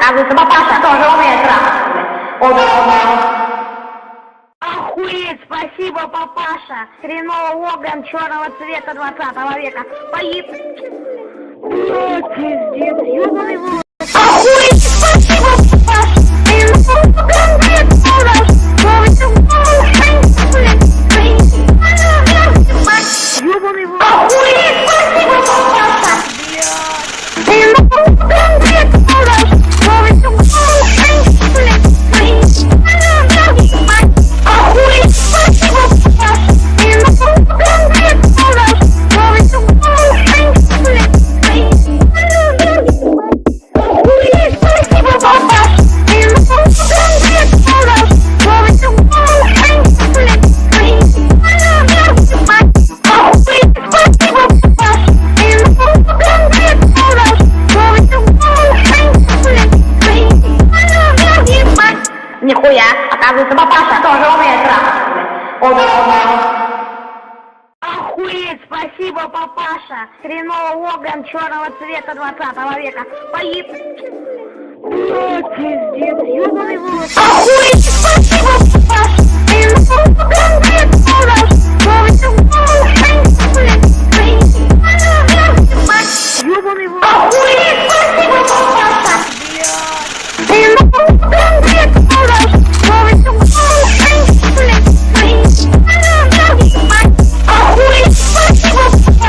оказывается, папаша тоже умеет трахаться. Охуеть, спасибо, папаша. Хреновый орган черного цвета 20 века. Погиб. Пиздец, ёбаный в рот. Охуеть, спасибо, папаша. Ёбаный в рот. Охуеть, спасибо, папаша. Охуеть, спасибо, папаша. Нихуя, оказывается, папаша тоже умеет трахаться. Охуеть, спасибо, папаша. Хреновый орган черного цвета 20 века. Погиб. Пиздец, ёбаный в рот. Охуеть, спасибо, папаша. Ёбаный в рот. Охуеть, спасибо, папаша. Охуеть, спасибо, папаша.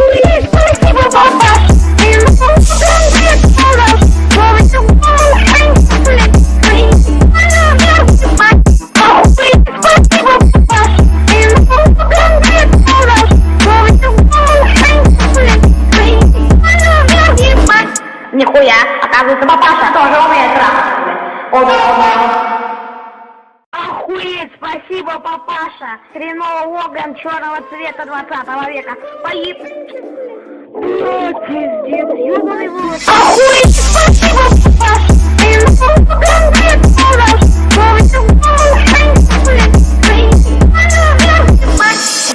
Охуеть, спасибо, папаша. Нихуя, оказывается, папаша тоже умеет трахаться. Охуеть, спасибо, папаша. Хреновый орган черного цвета 20 века. Погиб. Пиздец, ёбаный в рот. Охуеть, спасибо, папаша.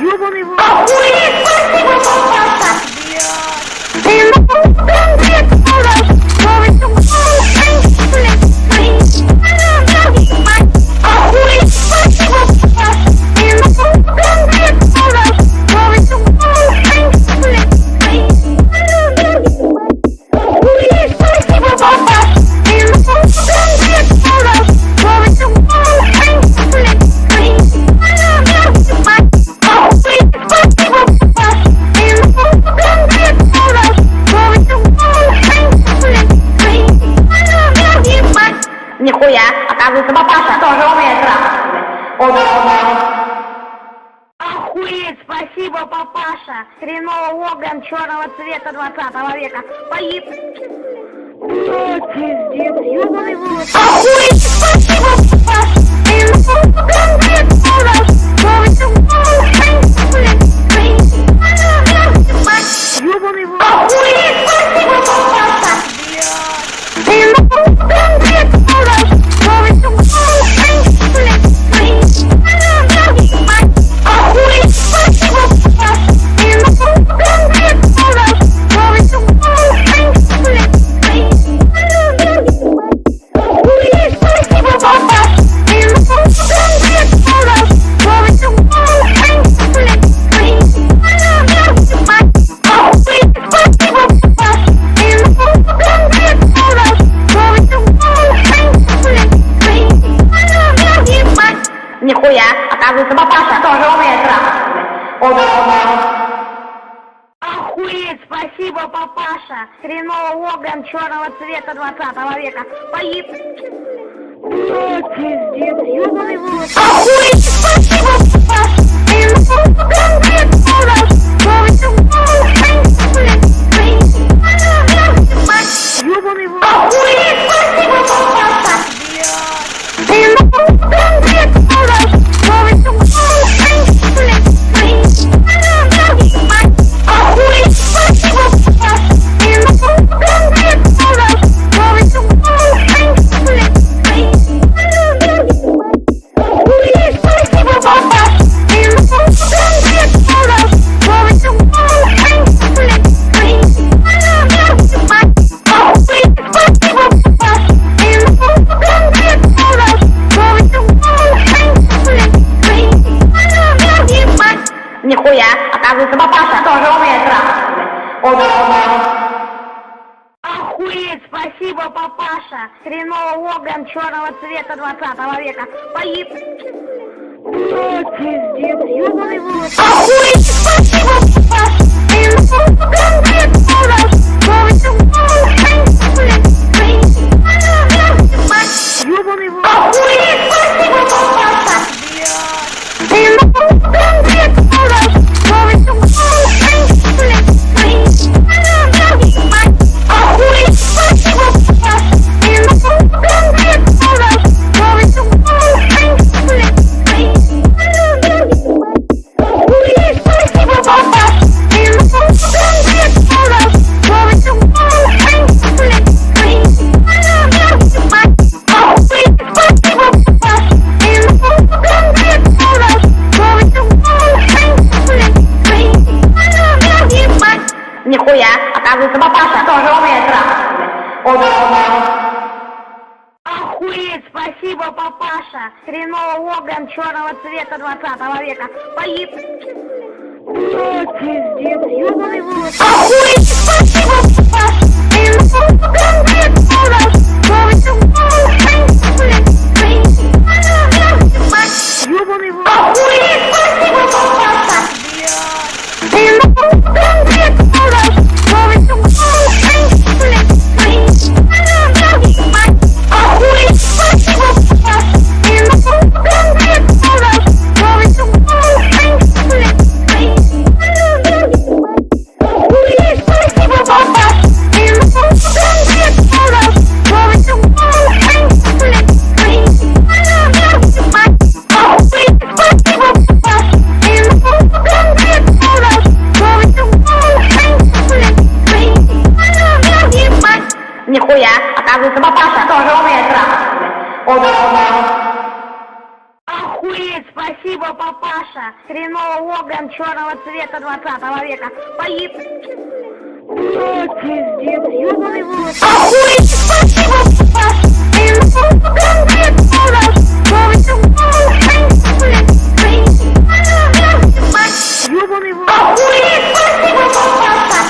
Ёбаный в рот. Охуеть, спасибо, папаша. Охуеть, спасибо, папаша. Охуеть, спасибо, папаша. Нихуя, оказывается, папаша тоже умеет трахаться. Охуеть, спасибо, папаша. Хреновый орган черного цвета 20 века. Погиб. Пиздец, ёбаный в рот. Охуеть, спасибо, папаша. Ёбаный в рот. Охуеть, спасибо, папаша. Охуеть, спасибо, папаша. Охуеть, спасибо, папаша. Нихуя, оказывается, папаша тоже умеет трахаться. Охуеть, спасибо, папаша. Хреновый орган черного цвета 20 века. Погиб. Пиздец, ёбаный в рот. Охуеть, спасибо, папаша. Ёбаный в рот. Охуеть, спасибо, папаша. Охуеть, спасибо, папаша. Охуеть, спасибо, папаша. оказывается, папаша тоже умеет трахаться. Охуеть, спасибо, папаша. Хреновый Логан черного цвета 20 века. Погиб. Пиздец, ёбаный в рот. Охуеть, спасибо, папаша. Ёбаный в рот. Охуеть, спасибо, папаша. Нихуя, оказывается, папаша тоже умеет трахаться. Охуеть, спасибо, папаша. Хреновый Логан черного цвета 20 века. Погиб. Пиздец, ёбаный в рот. Охуеть, спасибо, папаша. Ёбаный в рот. Охуеть, спасибо, папаша. Нихуя, оказывается, папаша тоже умеет трахаться. Охуеть, спасибо, папаша. Хреновый Логан черного цвета 20 века. Погиб. Пиздец, ёбаный в рот. Охуеть, спасибо, папаша. Ёбаный в рот. Охуеть, спасибо, папаша.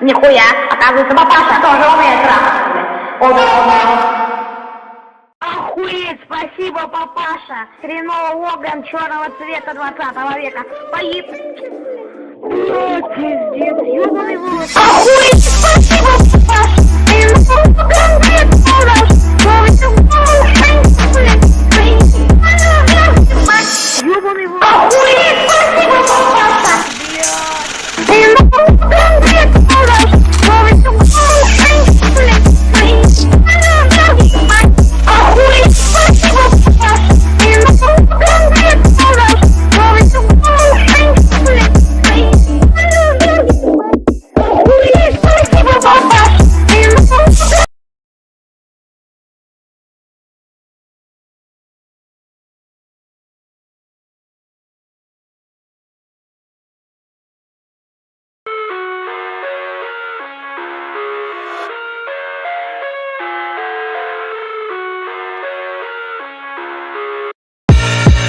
Нихуя, оказывается, папаша тоже умеет трахаться. Охуеть, спасибо, папаша. Хреновый Логан черного цвета 20 века. Погиб. Пиздец, ёбаный в рот. Охуеть, спасибо, папаша. Ёбаный в рот. Охуеть, спасибо, папаша.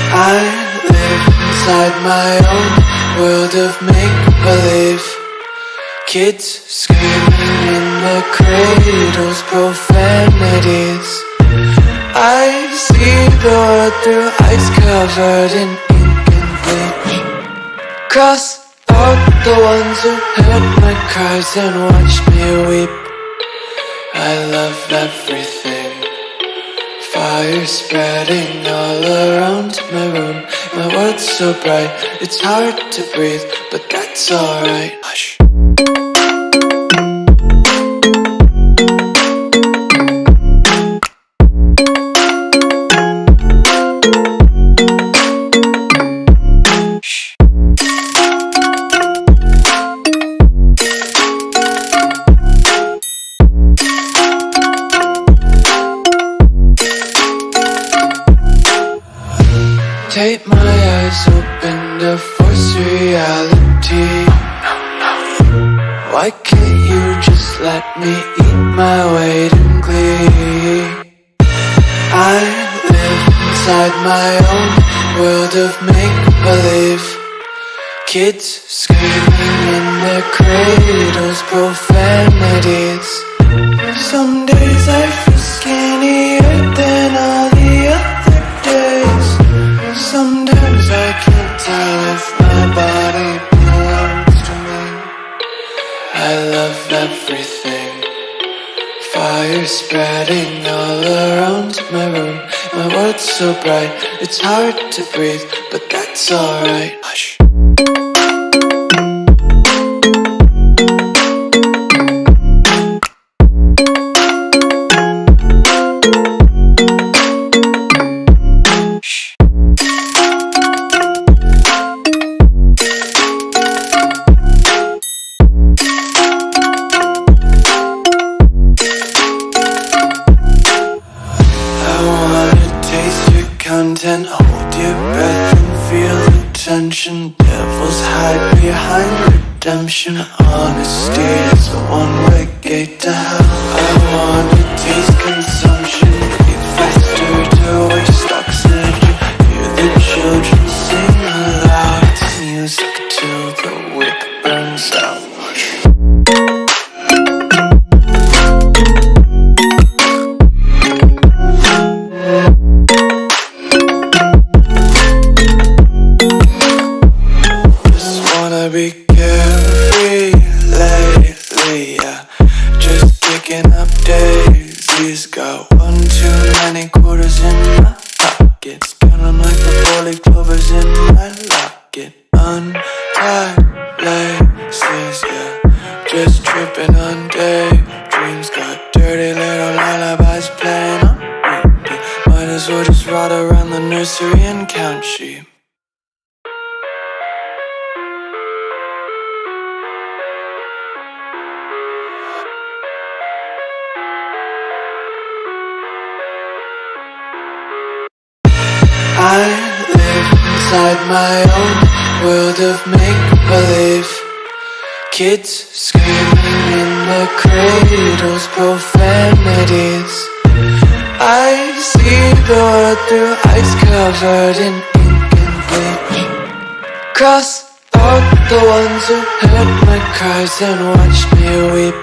I live inside my own world of make-believe. Kids screaming in the cradles, profanities. I see the world through ice covered in ink and bleach. Cross out the ones who heard my cries and watched me weep. I love everything. Fire spreading all around my room. My world's so bright, it's hard to breathe, but that's alright. Hush. me eat my weight in glee. I live inside my own world of make-believe. Kids screaming in their cradles, profanities. Some days I feel skinnier than all the other days. Sometimes I can't tell if my body belongs to me. I love everything. Fire spreading all around my room. My world's so bright, it's hard to breathe, but that's alright. Hush. Content, hold your breath and feel the tension. Devils hide behind redemption. Honesty is a one-way gate to hell. I wanna taste consumption, be faster to waste oxygen. Hear the children sing aloud. It's music till the wick burns out. Be carefree lately, yeah. Just picking up daisies. Got one too many quarters in my pockets. Count 'em like the 4-leaf clovers in my locket. Untied laces, yeah. Just tripping on daydreams. Got dirty little lullabies playing on repeat. Might as well just ride around the nursery and count sheep. I live inside my own world of make-believe. Kids screaming in their cradles, profanities. I see the world through ice covered in ink and bleach. Cross out the ones who heard my cries and watched me weep.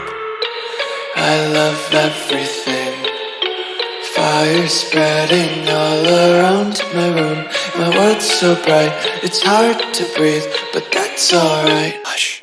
I love everything. Fire spreading all around my room. My world's so bright, it's hard to breathe, but that's alright. Hush.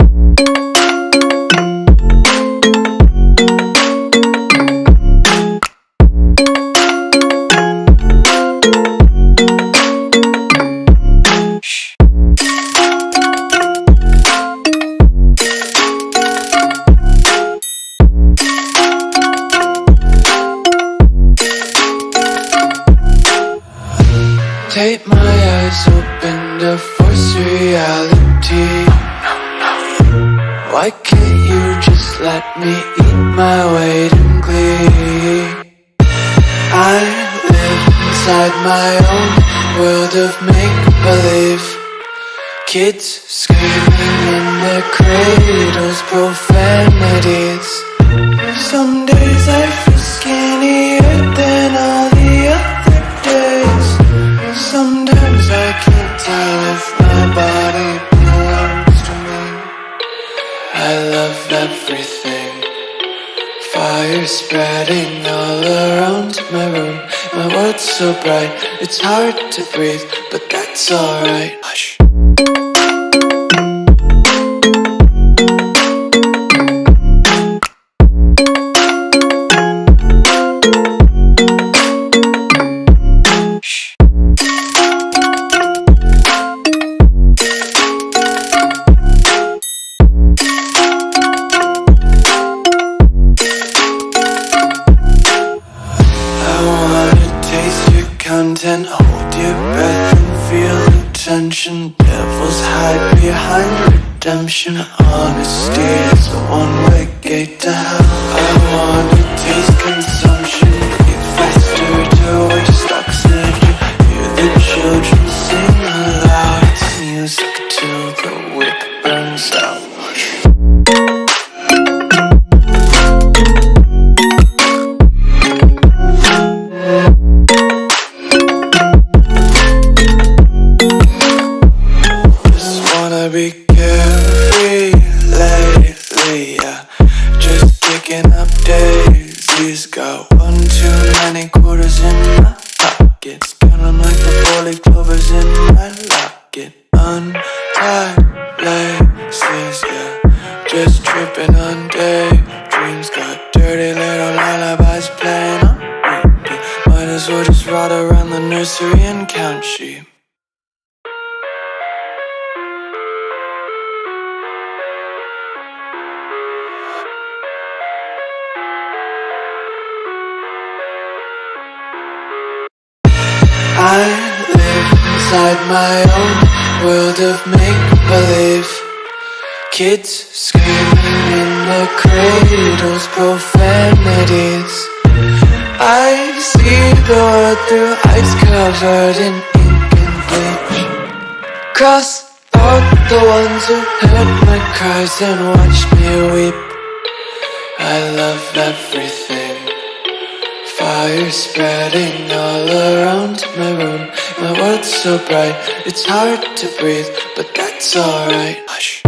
Take my eyes open to force reality. Why can't you just let me eat my weight in glee? I live inside my own world of make-believe. Kids screaming in their cradles, profanities. Some days I feel skinnier than all the other days. Sometimes I can't tell if my body belongs to me. I love everything. Fire spreading all around my room. My world's so bright, it's hard to breathe, but that's alright. Hush. Content, hold your breath and feel the tension. Devils hide behind redemption. Honesty is a one-way gate to hell. I wanna taste consumption, be faster to waste oxygen. Hear the children sing aloud. It's music till the wick burns out. four-leaf clovers in my locket. Untied laces, yeah, just tripping on daydreams. Got dirty little lullabies playing on repeat. Might as well just ride around the nursery and count sheep. I live inside my own world of make-believe. Kids screaming in the cradles, profanities. I see the world through ice covered in ink and bleach. Cross out the ones who heard my cries and watched me weep. I love everything. Fire spreading all around my room. My world's so bright, it's hard to breathe, but that's alright. Hush.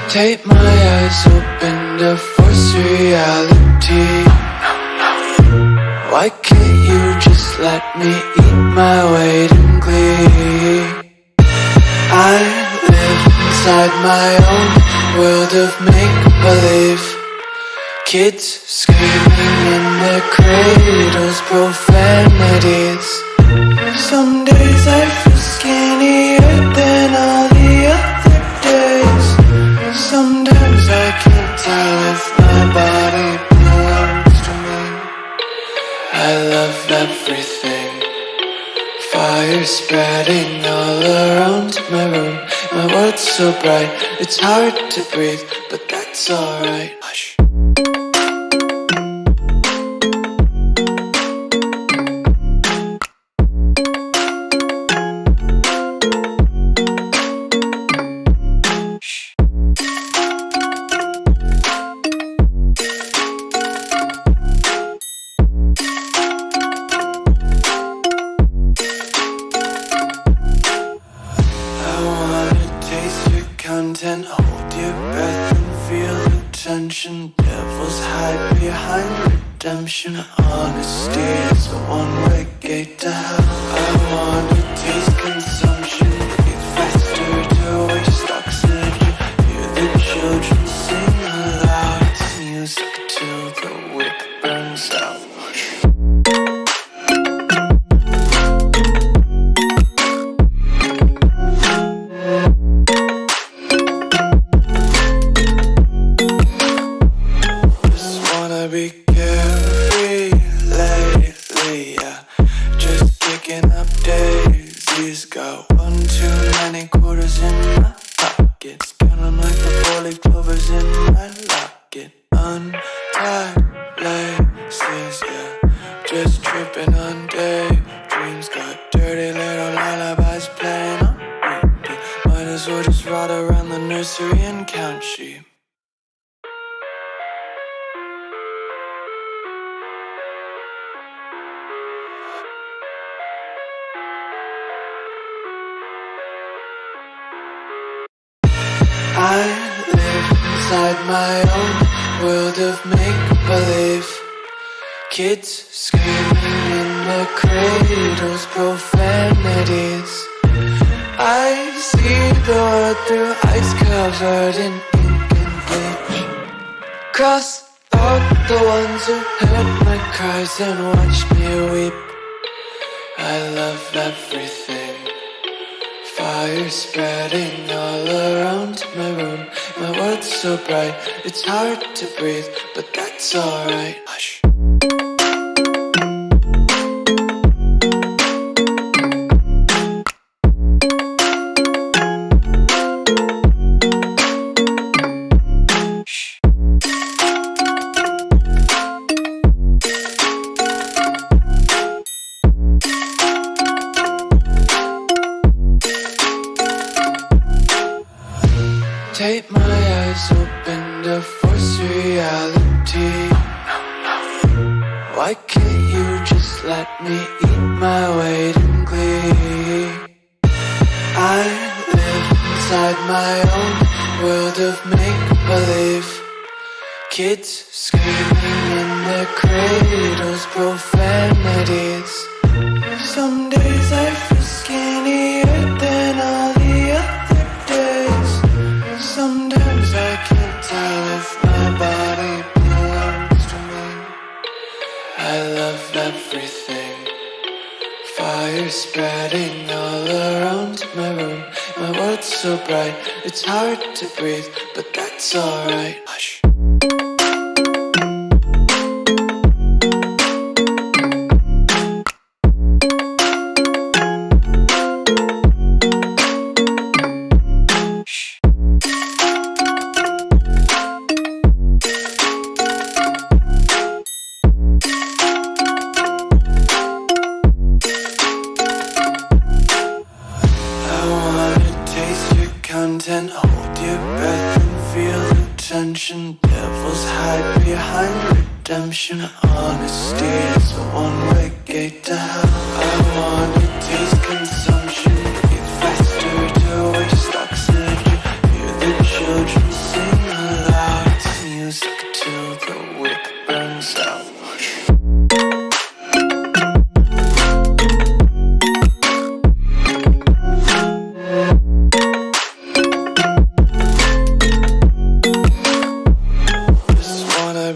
Tape my eyes open to force reality. Why can't you just let me eat my weight in glee? I live inside my own world of make-believe. Kids screaming in their cradles, profanities. Some days I feel skinnier than all the other days. Sometimes I can't tell if my body belongs to me. I love everything. Fire spreading all around my room. My world's so bright, it's hard to breathe, but that's alright. Hush. Content, hold your breath and feel the tension. Devils hide behind redemption. Honesty is a one-way gate to hell. I wanna taste consumption. Breathe faster to waste oxygen. Hear the children sing aloud. It's music till the wick burns out. Be carefree lately, yeah. Just picking up daisies. Got one too many quarters in my pockets. Counting like the four-leaf clovers in my locket. Untied laces, yeah. Just tripping on daydreams. Got dirty little lullabies playing on repeat. Might as well just ride around the nursery and count sheep. I live inside my own world of make-believe. Kids screaming in the cradles, profanities. I see the world through ice covered in ink and bleach. Cross out the ones who heard my cries and watched me weep. I love everything. Fire spreading all around my room. My world's so bright, it's hard to breathe, but that's alright. Hush. Tape my eyes open to force reality. Why can't you just let me eat my weight in glee? I live inside my own world of make-believe. Kids screaming in their cradles, profanities. Some days I feel skinnier than all the other days. Sometimes I can't tell if my body belongs to me. I love everything. Fire spreading all around my room. My world's so bright, it's hard to breathe, but that's alright. Hush. Content, hold your breath and feel the tension. Devils hide behind redemption. Honesty is a one-way gate to hell. I wanna taste consumption. Eat faster to waste oxygen. Hear the children sing aloud. It's music till the wick burns out.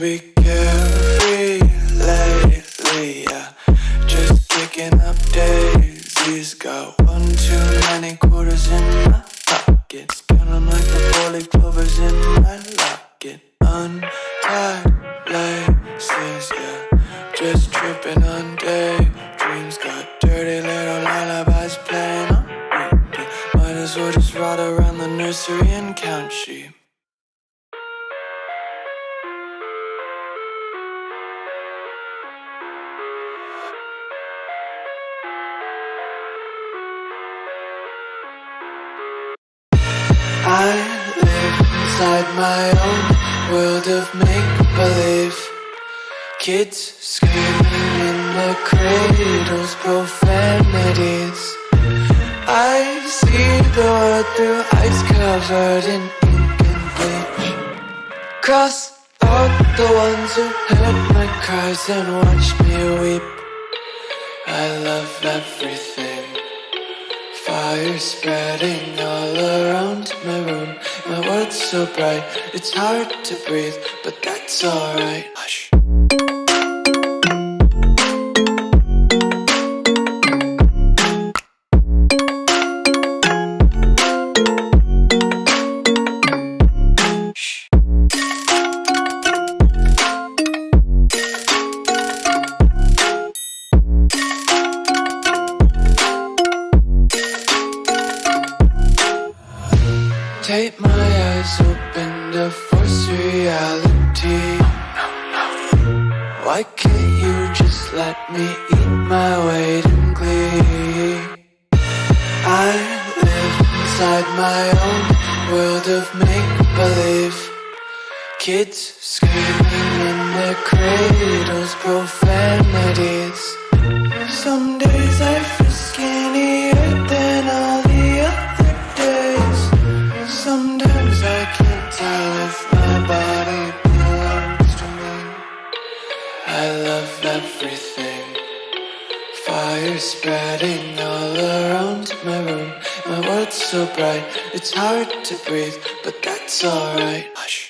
Be carefree lately, yeah. Just kicking up daisies. Got one too many quarters in my pockets. Count 'em like the four-leaf clovers in my locket. Untied laces, yeah. Just tripping on daydreams. Got dirty little lullabies playing on repeat. Might as well just ride around the nursery and count sheep. I live inside my own world of make-believe. Kids screaming in their cradles, profanities. I see the world through ice covered in ink and bleach. Cross out the ones who heard my cries and watched me weep. I love everything. Fire spreading all around my room. My world's so bright, it's hard to breathe, but that's alright. Hush. Take my eyes open to force reality. Why can't you just let me eat my weight in glee? I live inside my own world of make-believe. Kids screaming in their cradles, profanities. Some days I feel skinnier than all the other days. Sometimes I can't tell if my body belongs to me. I love everything. Fire spreading all around my room. My world's so bright, it's hard to breathe, but that's alright. Hush.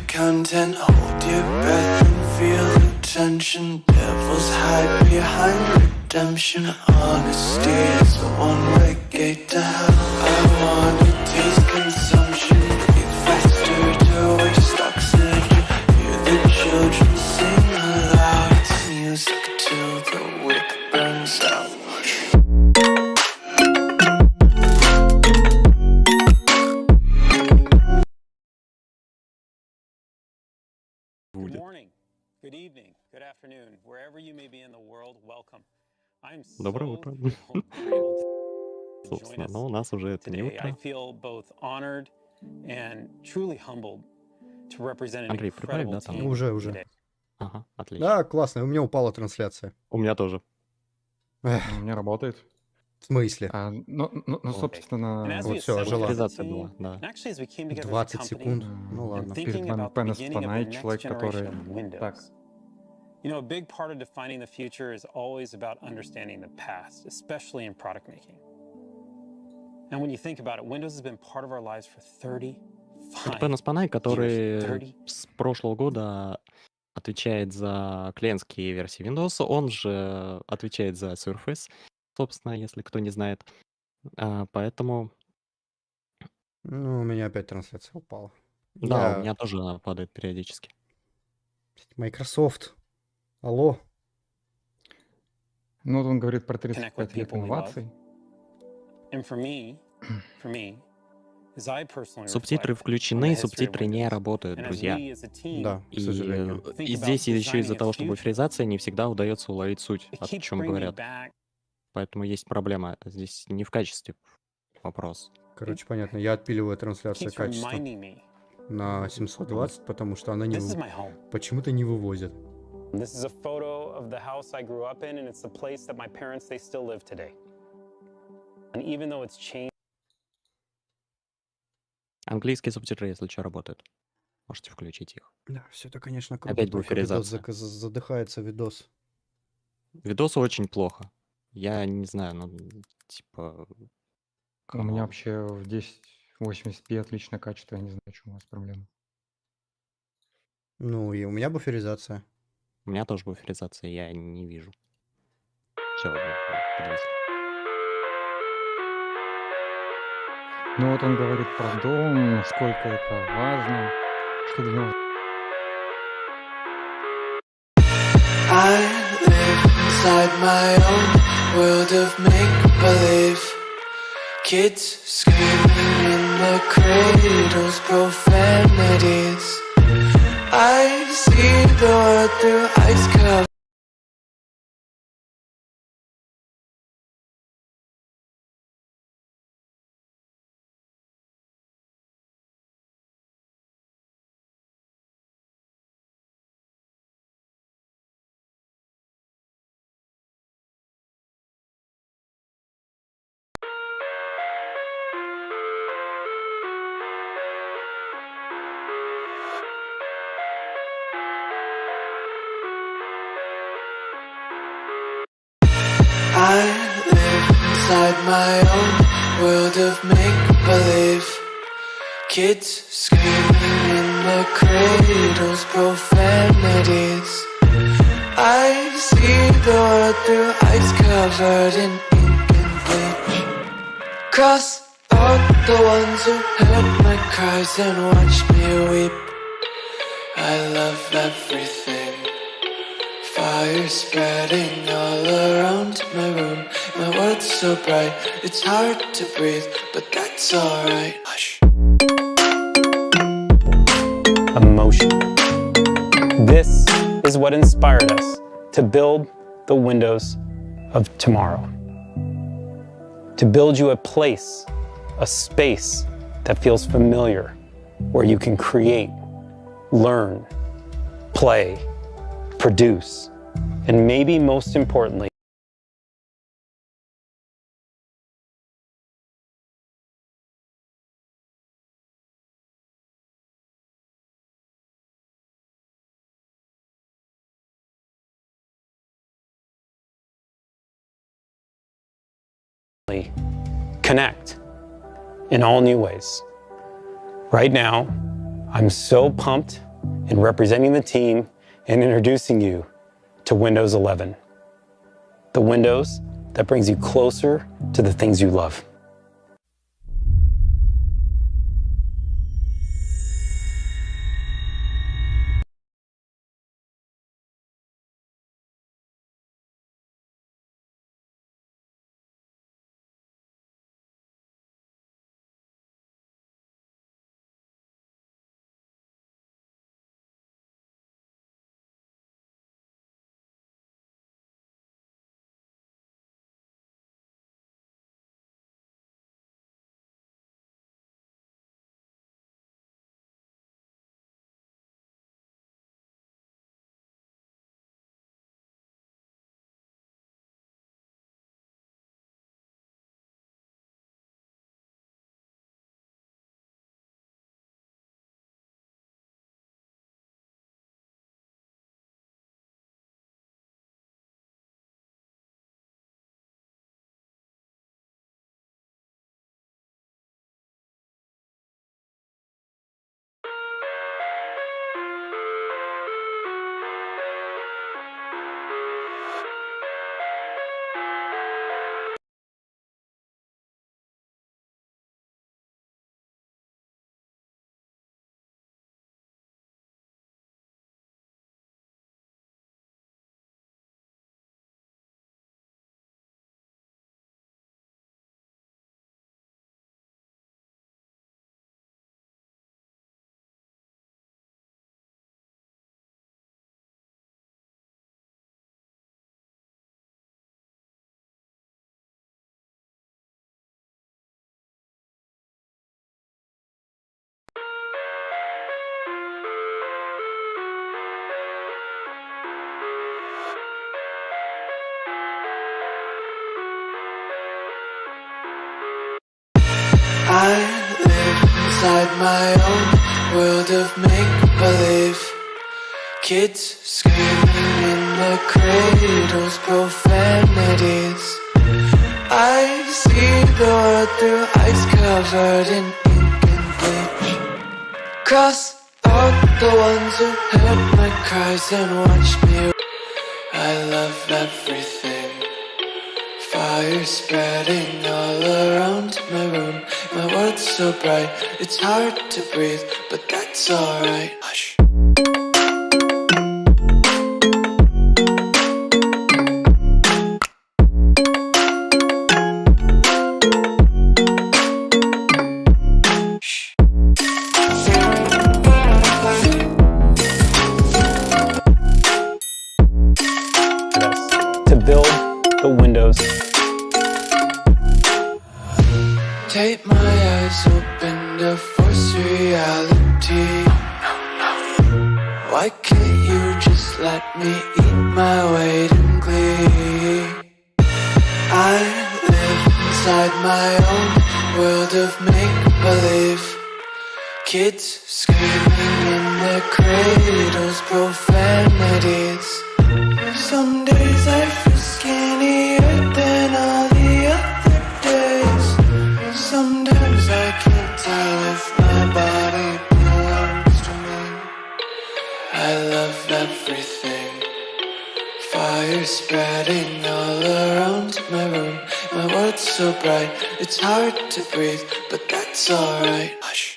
Content, hold your breath and feel the tension. Devils hide behind redemption. Honesty is a one-way gate to hell. I wanna taste consumption. Eat faster to waste oxygen. Hear the children sing aloud. music till the wick burns out. Good morning, good evening, good afternoon, wherever you may be in the world, welcome. I'm Доброе so утро. thrilled you're able to join Собственно, us но у нас уже это не today. I утро. feel both honored and truly humbled to represent an Андрей, прибавь, incredible да, там? team Уже. today. Ага, отлично. Да, классно, у меня упала трансляция. У меня тоже. Эх, У меня работает. в смысле? Ну, собственно, And as Вот we всё, assembled ожила. as a Авторизация team, была, да. and actually as we came together as a 20 company, секунд. м, Ну and ладно. перед thinking вами about the Пен beginning of the Эспланет, next человек, который generation of Windows. так, You know, a big part of defining the future is always about understanding the past, especially in product making. And when you think about it, Windows has been part of our lives for 35 Это Пен Эспланет, который 30. с прошлого года отвечает за клиентские версии Windows. Он же отвечает за Surface, собственно, если кто не знает. Поэтому, Ну, у меня опять трансляция упала. да, у Я... меня тоже она падает периодически. Microsoft. Алло. ну вот он говорит про Connect with 35 лет people we love. инноваций. And for me, as I personally Субтитры reflect on the включены, history of субтитры не Windows, работают, and as друзья. we as a team Да, к И, сожалению. think и about здесь еще из-за designing того, its что future, буферизация, не всегда удается уловить суть, it о keeps чем bringing me говорят. back. Поэтому есть проблема. Здесь не в качестве вопрос. Короче, понятно. Я отпиливаю трансляцию Keeps качества reminding me на 720, потому что она не this is my home. почему-то не вывозит. This is a photo of the house I grew up in, and it's the place that my parents, they still live today. And even though it's changed, Английские субтитры, если что, работают. Можете включить их. Да, все это, конечно, круто. Опять только видос буферизация. задыхается видос. Видосы очень плохо. Я не знаю, ну, типа... У меня камон. вообще в 1080p отличное качество, я не знаю, в чем у вас проблема. Ну, и у меня буферизация. У меня тоже буферизация, я не вижу. Чё вы подвисли? Ну вот он говорит про дом, насколько это важно, что для него I live inside my own world of make-believe. Kids screaming in the cradles, profanities. I see the world through ice cover. I live inside my own world of make-believe. Kids screaming in the cradles, profanities. I see the world through ice covered in ink and bleach. Cross out the ones who heard my cries and watched me weep. I love everything. Fire spreading all around my room. My world's so bright, it's hard to breathe, but that's alright. Hush. emotion. This is what inspired us to build the Windows of tomorrow. To build you a place, a space that feels familiar, where you can create, learn, play, produce, and maybe most importantly, connect in all new ways. Right now, I'm so pumped in representing the team and introducing you to Windows 11. The Windows that brings you closer to the things you love. I live inside my own world of make-believe. Kids screaming in the cradles, profanities. I see the world through ice covered in ink and bleach. Cross out the ones who heard my cries and watched me. I love everything. Fire spreading all around my room. My world's so bright, it's hard to breathe, but that's alright. Hush. To build the Windows. Take my eyes open to force reality. Why can't you just let me eat my weight in glee? I live inside my own world of make-believe. Kids screaming in their cradles, profanities. Some days I feel skinnier than all the other days. Sometimes I can't tell if my body belongs to me. I love everything. Fire spreading all around my room. My world's so bright, it's hard to breathe, but that's alright. Hush.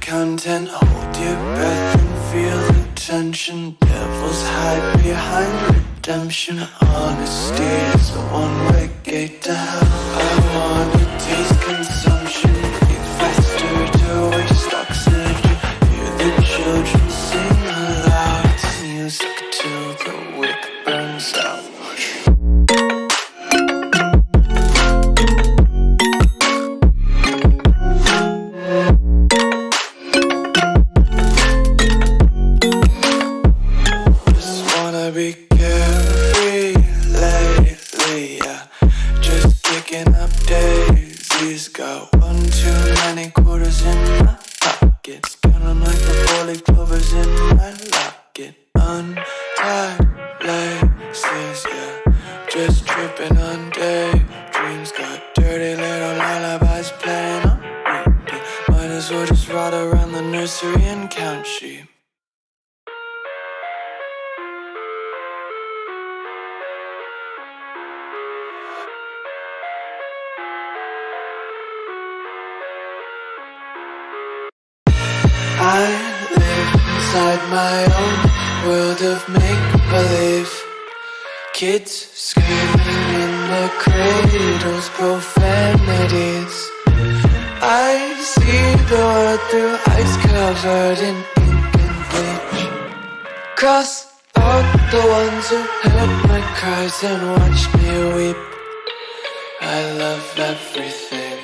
Content, hold your breath and feel the tension. Devils hide behind redemption. Honesty is a one-way gate to hell. I wanna taste consumption, breathe faster to waste oxygen. Hear the children sing aloud. It's music till the wick burns out. Be carefree lately, yeah. Just picking up daisies. Got one too many quarters in my pockets. Counting like the 4-leaf clovers in my locket. Untied laces, yeah. Just tripping on daydreams. Got dirty little lullabies playing on repeat. Might as well just ride around the nursery and count sheep. I live inside my own world of make-believe. Kids screaming in the cradles, profanities. I see the world through ice covered in ink and bleach. Cross out the ones who heard my cries and watched me weep. I love everything.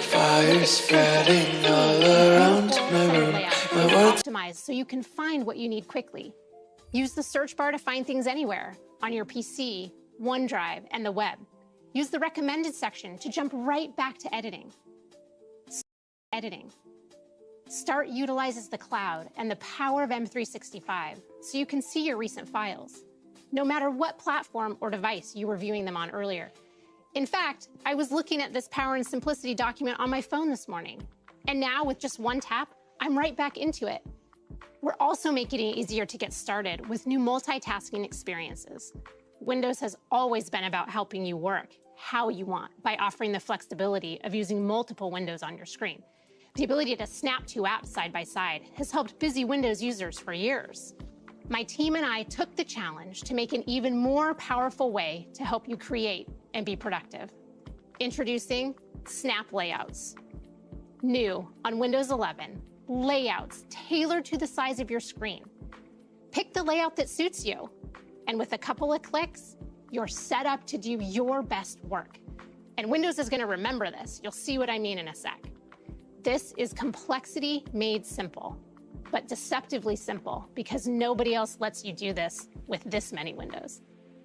Fire spreading all around my room. My world optimized so you can find what you need quickly. Use the search bar to find things anywhere on your PC, OneDrive, and the web. Use the recommended section to jump right back to editing. Start utilizes the cloud and the power of M365 so you can see your recent files, no matter what platform or device you were viewing them on earlier. In fact, I was looking at this Power and Simplicity document on my phone this morning, and now with just one tap, I'm right back into it. We're also making it easier to get started with new multitasking experiences. Windows has always been about helping you work how you want by offering the flexibility of using multiple windows on your screen. The ability to snap 2 apps side by side has helped busy Windows users for years. My team and I took the challenge to make an even more powerful way to help you create and be productive. Introducing Snap Layouts. New on Windows 11, layouts tailored to the size of your screen. Pick the layout that suits you, and with a couple of clicks, you're set up to do your best work. And Windows is going to remember this. You'll see what I mean in a sec. This is complexity made simple, but deceptively simple, because nobody else lets you do this with this many windows.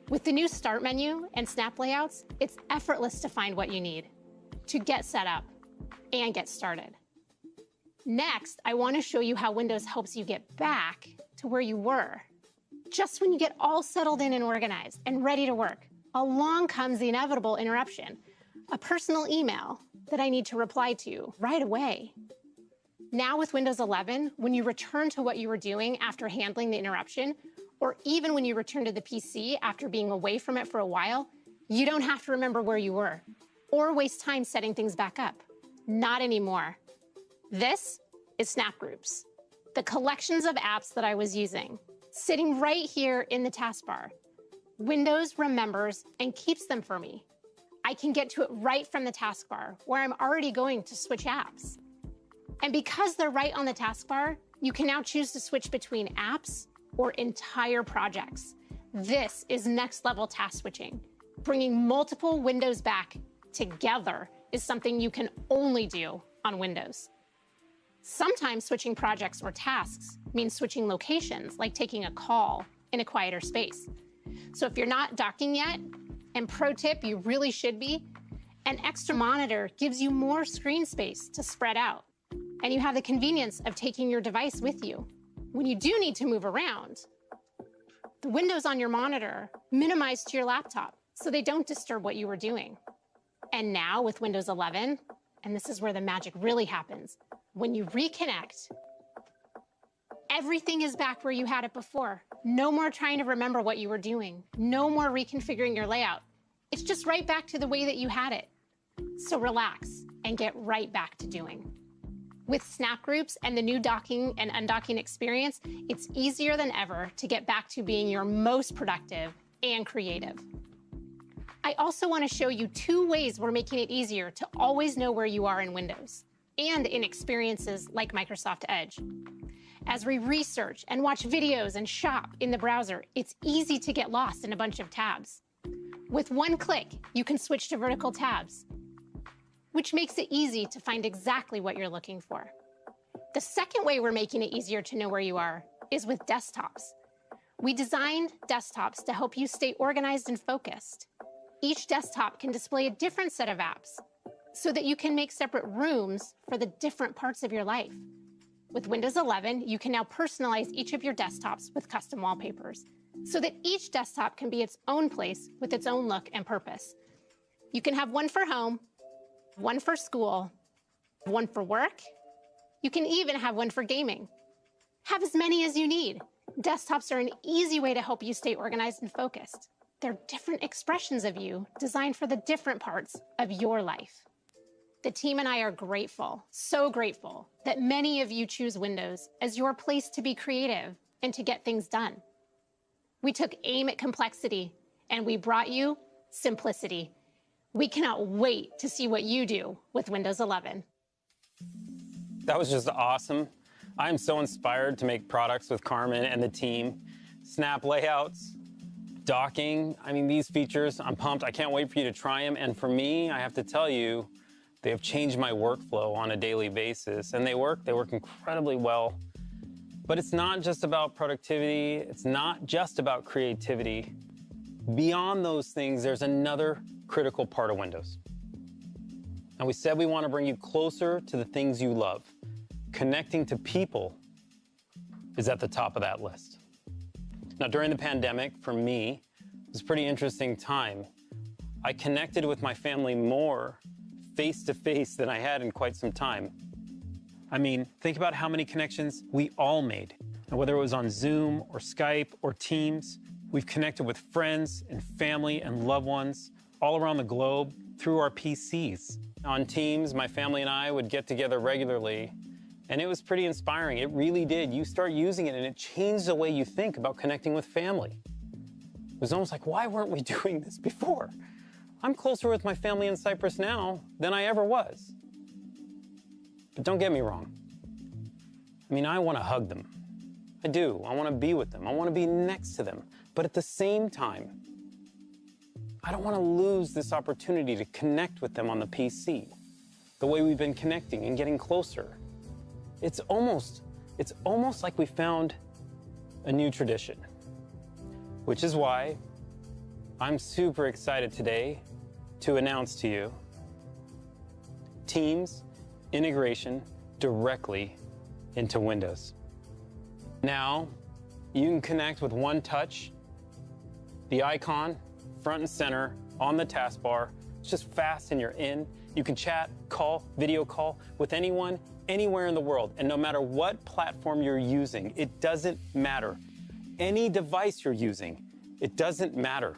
With the new Start menu and Snap layouts, it's effortless to find what you need to get set up and get started. Next, I want to show you how Windows helps you get back to where you were. Just when you get all settled in and organized and ready to work, along comes the inevitable interruption, a personal email that I need to reply to right away. Now with Windows 11, when you return to what you were doing after handling the interruption, or even when you return to the PC after being away from it for a while, you don't have to remember where you were or waste time setting things back up. Not anymore. This is Snap Groups, the collections of apps that I was using, sitting right here in the taskbar. Windows remembers and keeps them for me. I can get to it right from the taskbar, where I'm already going to switch apps. And because they're right on the taskbar, you can now choose to switch between apps or entire projects. This is next level task switching. Bringing multiple windows back together is something you can only do on Windows. Sometimes switching projects or tasks means switching locations, like taking a call in a quieter space. So if you're not docking yet, and pro tip, you really should be, an extra monitor gives you more screen space to spread out. And you have the convenience of taking your device with you. When you do need to move around, the windows on your monitor minimize to your laptop so they don't disturb what you were doing. And now with Windows 11, and this is where the magic really happens, when you reconnect, everything is back where you had it before. No more trying to remember what you were doing. No more reconfiguring your layout. It's just right back to the way that you had it. So relax and get right back to doing. With Snap Groups and the new docking and undocking experience, it's easier than ever to get back to being your most productive and creative. I also want to show you 2 ways we're making it easier to always know where you are in Windows and in experiences like Microsoft Edge. As we research and watch videos and shop in the browser, it's easy to get lost in a bunch of tabs. With one click, you can switch to vertical tabs, which makes it easy to find exactly what you're looking for. The second way we're making it easier to know where you are is with desktops. We designed desktops to help you stay organized and focused. Each desktop can display a different set of apps so that you can make separate rooms for the different parts of your life. With Windows 11, you can now personalize each of your desktops with custom wallpapers so that each desktop can be its own place with its own look and purpose. You can have one for home, one for school, one for work. You can even have one for gaming. Have as many as you need. Desktops are an easy way to help you stay organized and focused. They're different expressions of you designed for the different parts of your life. The team and I are grateful, so grateful, that many of you choose Windows as your place to be creative and to get things done. We took aim at complexity and we brought you simplicity. We cannot wait to see what you do with Windows 11. That was just awesome. I am so inspired to make products with Carmen and the team. Snap layouts, docking, I mean, these features, I'm pumped. I can't wait for you to try them. And for me, I have to tell you, they have changed my workflow on a daily basis. And they work incredibly well. But it's not just about productivity. It's not just about creativity. Beyond those things, there's another critical part of Windows. And we said we want to bring you closer to the things you love. Connecting to people is at the top of that list. Now, during the pandemic, for me, it was a pretty interesting time. I connected with my family more face-to-face than I had in quite some time. I mean, think about how many connections we all made. And whether it was on Zoom or Skype or Teams, we've connected with friends and family and loved ones all around the globe through our PCs. On Teams, my family and I would get together regularly, and it was pretty inspiring. It really did. You start using it, and it changed the way you think about connecting with family. It was almost like, why weren't we doing this before? I'm closer with my family in Cyprus now than I ever was. But don't get me wrong. I mean, I want to hug them. I do. I want to be with them. I want to be next to them. But at the same time, I don't want to lose this opportunity to connect with them on the PC, the way we've been connecting and getting closer. It's almost like we found a new tradition, which is why I'm super excited today to announce to you Teams integration directly into Windows. Now, you can connect with one touch, the icon front and center on the taskbar. It's just fast and you're in. You can chat, call, video call with anyone, anywhere in the world. And no matter what platform you're using, it doesn't matter. Any device you're using, it doesn't matter.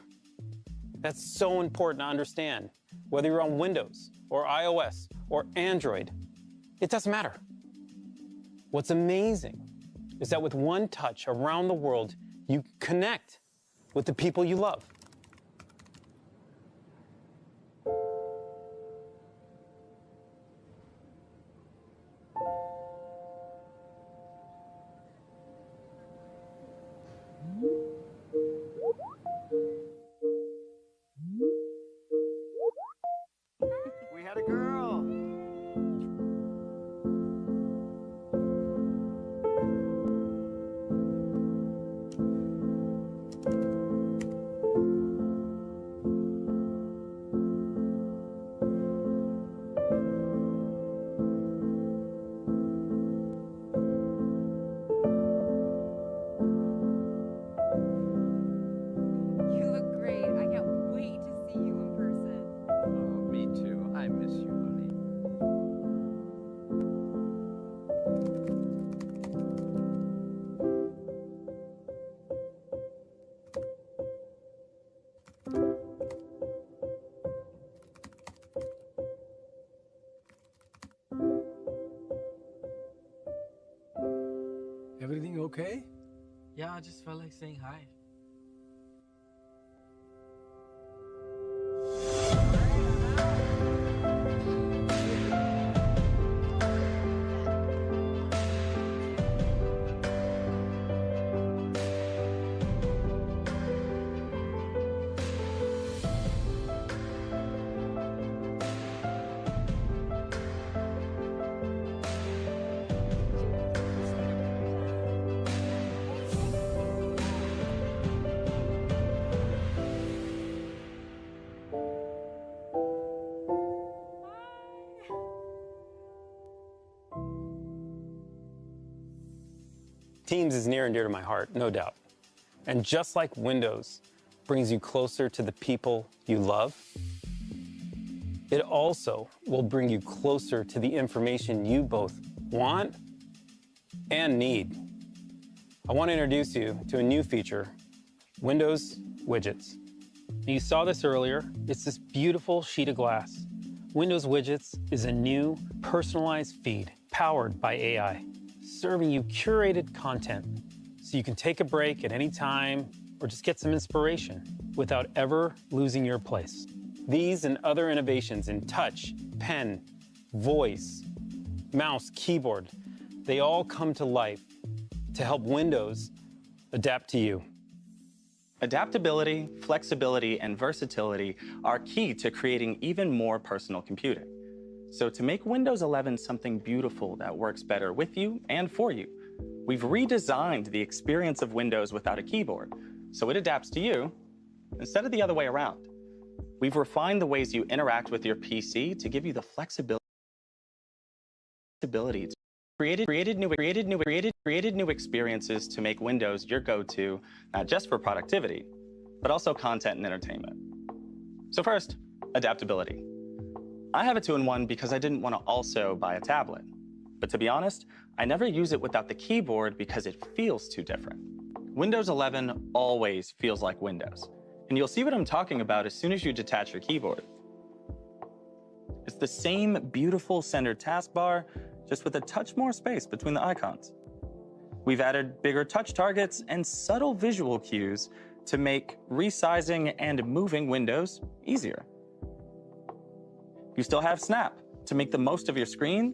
That's so important to understand. Whether you're on Windows or iOS or Android, it doesn't matter. What's amazing is that with one touch around the world, you connect with the people you love. We had a girl. You look great. I can't wait to see you in person. Oh, me too. I miss you, honey. Everything okay? Yeah, I just felt like saying hi. Teams is near and dear to my heart, no doubt. And just like Windows brings you closer to the people you love, it also will bring you closer to the information you both want and need. I want to introduce you to a new feature, Windows Widgets. You saw this earlier. It's this beautiful sheet of glass. Windows Widgets is a new personalized feed powered by AI, serving you curated content so you can take a break at any time or just get some inspiration without ever losing your place. These and other innovations in touch, pen, voice, mouse, keyboard, they all come to life to help Windows adapt to you. Adaptability, flexibility, and versatility are key to creating even more personal computing. So to make Windows 11 something beautiful that works better with you and for you, we've redesigned the experience of Windows without a keyboard, so it adapts to you instead of the other way around. We've refined the ways you interact with your PC to give you the flexibility to created new experiences to make Windows your go-to, not just for productivity, but also content and entertainment. So first, adaptability. I have a 2-in-1 because I didn't want to also buy a tablet. But to be honest, I never use it without the keyboard because it feels too different. Windows 11 always feels like Windows. And you'll see what I'm talking about as soon as you detach your keyboard. It's the same beautiful centered taskbar, just with a touch more space between the icons. We've added bigger touch targets and subtle visual cues to make resizing and moving windows easier. You still have Snap to make the most of your screen,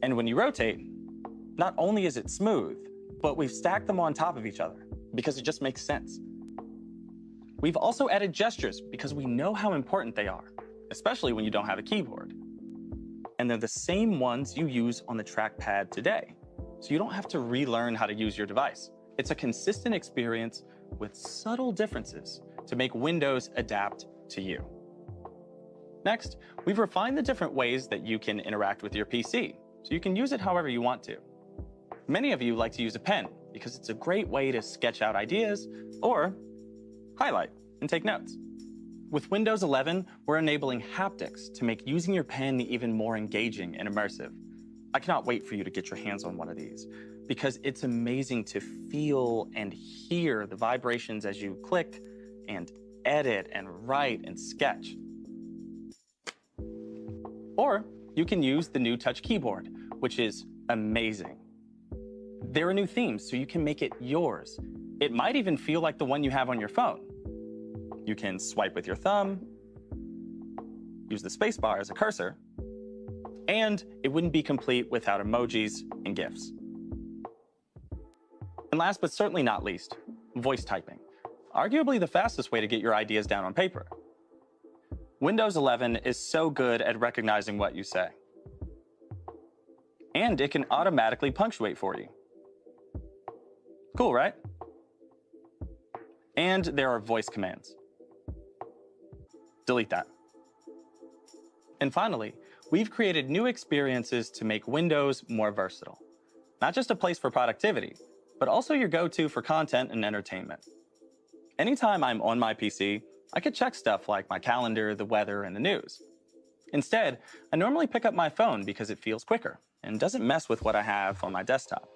and when you rotate, Not only is it smooth, but we've stacked them on top of each other because it just makes sense. We've also added gestures because we know how important they are, especially when you don't have a keyboard. And they're the same ones you use on the trackpad today, so you don't have to relearn how to use your device. It's a consistent experience with subtle differences to make Windows adapt to you. Next, we've refined the different ways that you can interact with your PC, so you can use it however you want to. Many of you like to use a pen because it's a great way to sketch out ideas or highlight and take notes. With Windows 11, we're enabling haptics to make using your pen even more engaging and immersive. I cannot wait for you to get your hands on one of these because it's amazing to feel and hear the vibrations as you click and edit and write and sketch. Or you can use the new Touch keyboard, which is amazing. There are new themes, so you can make it yours. It might even feel like the one you have on your phone. You can swipe with your thumb, use the spacebar as a cursor, and it wouldn't be complete without emojis and GIFs. And last but certainly not least, voice typing. Arguably the fastest way to get your ideas down on paper. Windows 11 is so good at recognizing what you say. And it can automatically punctuate for you. Cool, right? And there are voice commands. Delete that. And finally, we've created new experiences to make Windows more versatile. Not just a place for productivity, but also your go-to for content and entertainment. Anytime I'm on my PC, I could check stuff like my calendar, the weather, and the news. Instead, I normally pick up my phone because it feels quicker and doesn't mess with what I have on my desktop.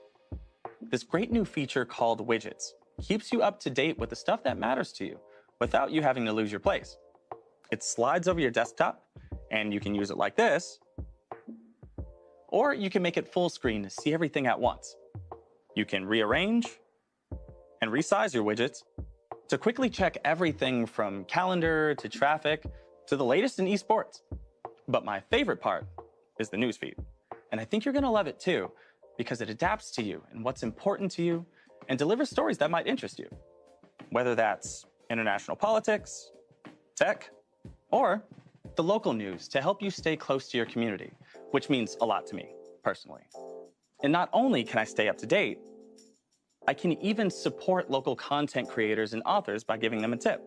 This great new feature called Widgets keeps you up to date with the stuff that matters to you without you having to lose your place. It slides over your desktop, and you can use it like this, or you can make it full screen to see everything at once. You can rearrange and resize your widgets to quickly check everything from calendar to traffic to the latest in esports. But my favorite part is the newsfeed. And I think you're gonna love it too, because it adapts to you and what's important to you and delivers stories that might interest you. Whether that's international politics, tech, or the local news to help you stay close to your community, which means a lot to me, personally. And not only can I stay up to date, I can even support local content creators and authors by giving them a tip.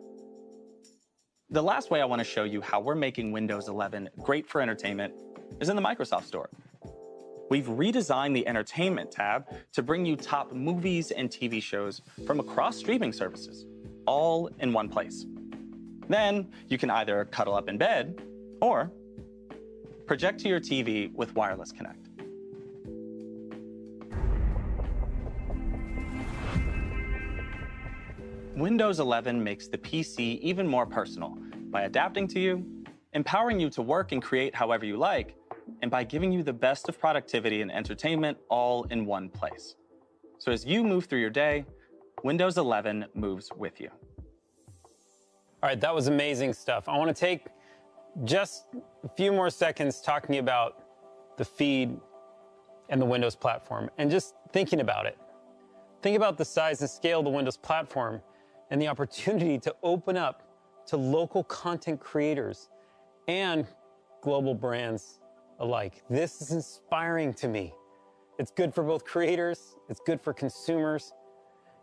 The last way I want to show you how we're making Windows 11 great for entertainment is in the Microsoft Store. We've redesigned the Entertainment tab to bring you top movies and TV shows from across streaming services, all in one place. Then you can either cuddle up in bed or project to your TV with Wireless Connect. Windows 11 makes the PC even more personal by adapting to you, empowering you to work and create however you like, and by giving you the best of productivity and entertainment all in one place. So as you move through your day, Windows 11 moves with you. All right, that was amazing stuff. I want to take just a few more seconds talking about the feed and the Windows platform and just thinking about it. Think about the size and scale of the Windows platform and the opportunity to open up to local content creators and global brands alike. This is inspiring to me. It's good for both creators, it's good for consumers,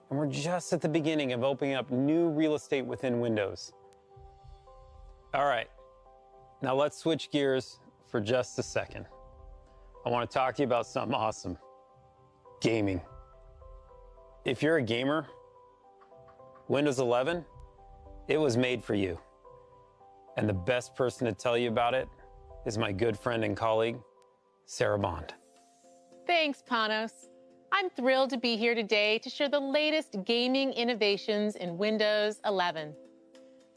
and we're just at the beginning of opening up new real estate within Windows. All right, now let's switch gears for just a second. I want to talk to you about something awesome. Gaming. If you're a gamer, Windows 11, it was made for you. And the best person to tell you about it is my good friend and colleague, Sarah Bond. Thanks, Panos. I'm thrilled to be here today to share the latest gaming innovations in Windows 11.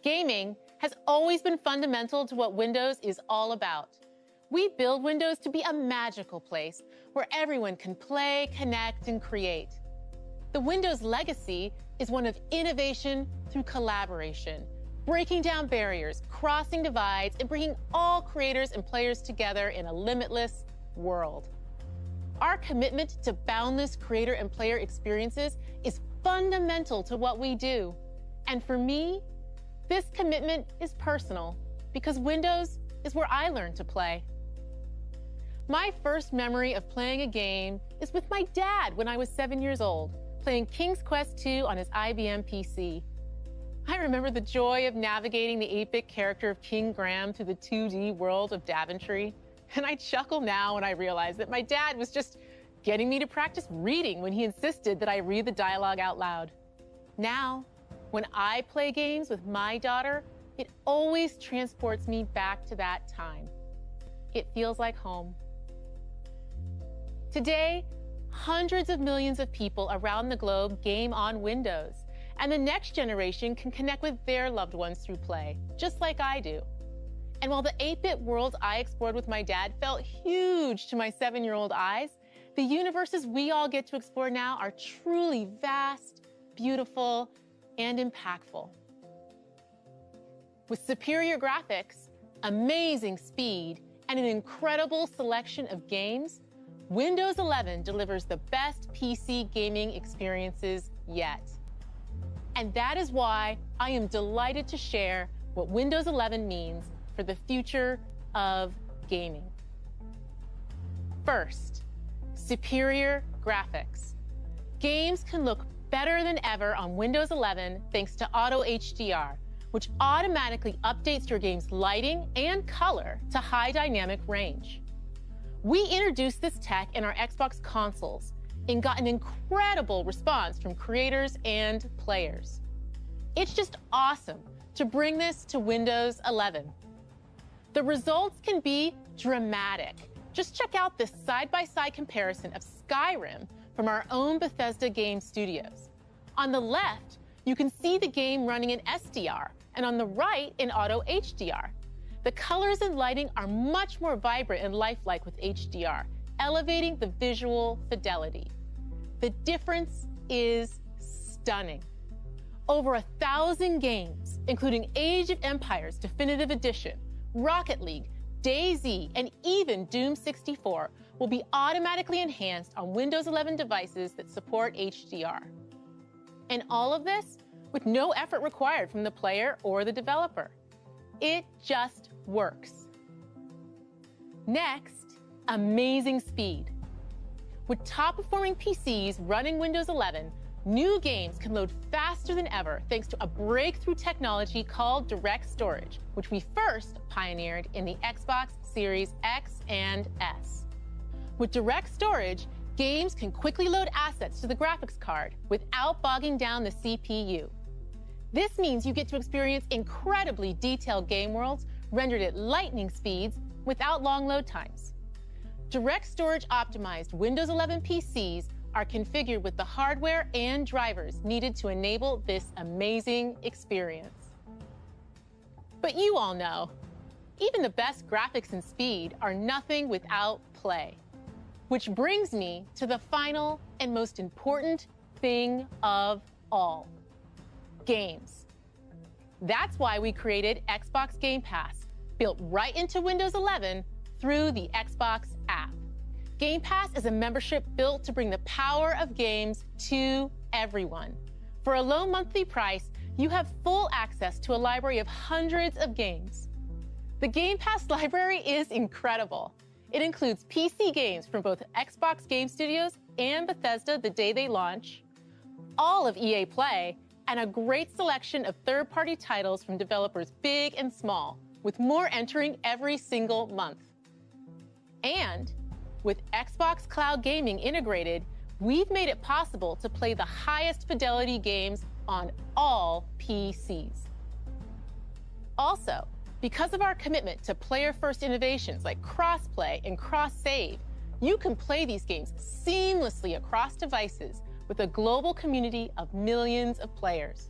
Gaming has always been fundamental to what Windows is all about. We build Windows to be a magical place where everyone can play, connect, and create. The Windows legacy is one of innovation through collaboration, breaking down barriers, crossing divides, and bringing all creators and players together in a limitless world. Our commitment to boundless creator and player experiences is fundamental to what we do. And for me, this commitment is personal because Windows is where I learned to play. My first memory of playing a game is with my dad when I was 7 years old, playing King's Quest II on his IBM PC. I remember the joy of navigating the 8-bit character of King Graham through the 2D world of Daventry. And I chuckle now when I realize that my dad was just getting me to practice reading when he insisted that I read the dialogue out loud. Now, when I play games with my daughter, it always transports me back to that time. It feels like home. Today, hundreds of millions of people around the globe game on Windows, and the next generation can connect with their loved ones through play, just like I do. And while the 8-bit worlds I explored with my dad felt huge to my 7-year-old eyes, the universes we all get to explore now are truly vast, beautiful, and impactful. With superior graphics, amazing speed, and an incredible selection of games, Windows 11 delivers the best PC gaming experiences yet. And that is why I am delighted to share what Windows 11 means for the future of gaming. First, superior graphics. Games can look better than ever on Windows 11 thanks to Auto HDR, which automatically updates your game's lighting and color to high dynamic range. We introduced this tech in our Xbox consoles and got an incredible response from creators and players. It's just awesome to bring this to Windows 11. The results can be dramatic. Just check out this side-by-side comparison of Skyrim from our own Bethesda game studios. On the left, you can see the game running in SDR, and on the right in Auto HDR. The colors and lighting are much more vibrant and lifelike with HDR, elevating the visual fidelity. The difference is stunning. Over 1,000 games, including Age of Empires Definitive Edition, Rocket League, DayZ, and even Doom 64 will be automatically enhanced on Windows 11 devices that support HDR. And all of this with no effort required from the player or the developer. It just works. Next, amazing speed. With top-performing PCs running Windows 11, new games can load faster than ever thanks to a breakthrough technology called direct storage, which we first pioneered in the Xbox Series X and S. With direct storage, games can quickly load assets to the graphics card without bogging down the CPU. This means you get to experience incredibly detailed game worlds rendered at lightning speeds without long load times. Direct storage optimized Windows 11 PCs are configured with the hardware and drivers needed to enable this amazing experience. But you all know, even the best graphics and speed are nothing without play. Which brings me to the final and most important thing of all: games. That's why we created Xbox Game Pass, built right into Windows 11 through the Xbox app. Game Pass is a membership built to bring the power of games to everyone. For a low monthly price, you have full access to a library of hundreds of games. The Game Pass library is incredible. It includes PC games from both Xbox Game Studios and Bethesda the day they launch, all of EA Play, and a great selection of third-party titles from developers big and small, with more entering every single month. And with Xbox Cloud Gaming integrated, we've made it possible to play the highest fidelity games on all PCs. Also, because of our commitment to player-first innovations like cross-play and cross-save, you can play these games seamlessly across devices with a global community of millions of players.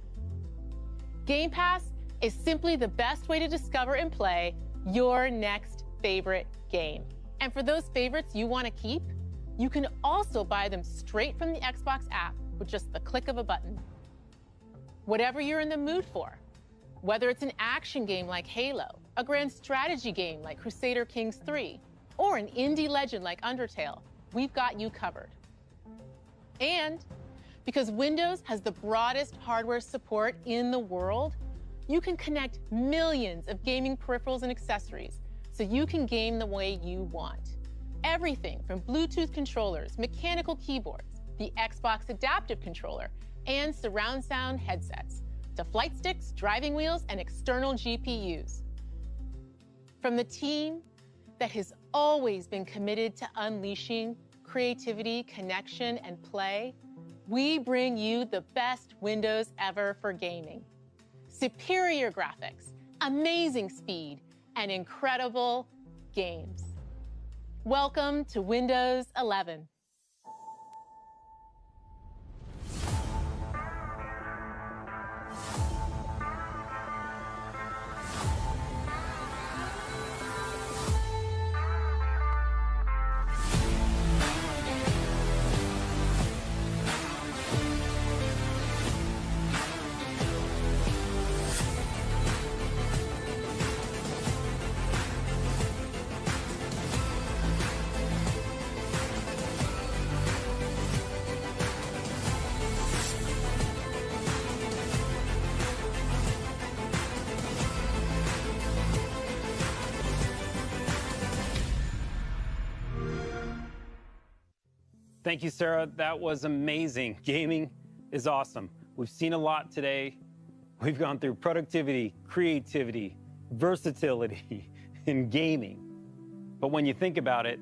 Game Pass is simply the best way to discover and play your next favorite game. And for those favorites you want to keep, you can also buy them straight from the Xbox app with just the click of a button. Whatever you're in the mood for, whether it's an action game like Halo, a grand strategy game like Crusader Kings 3, or an indie legend like Undertale, we've got you covered. And because Windows has the broadest hardware support in the world, you can connect millions of gaming peripherals and accessories so you can game the way you want. Everything from Bluetooth controllers, mechanical keyboards, the Xbox adaptive controller, and surround sound headsets, to flight sticks, driving wheels, and external GPUs. From the team that has always been committed to unleashing creativity, connection, and play, we bring you the best Windows ever for gaming. Superior graphics, amazing speed, and incredible games. Welcome to Windows 11. Thank you, Sarah. That was amazing. Gaming is awesome. We've seen a lot today. We've gone through productivity, creativity, versatility in gaming. But when you think about it,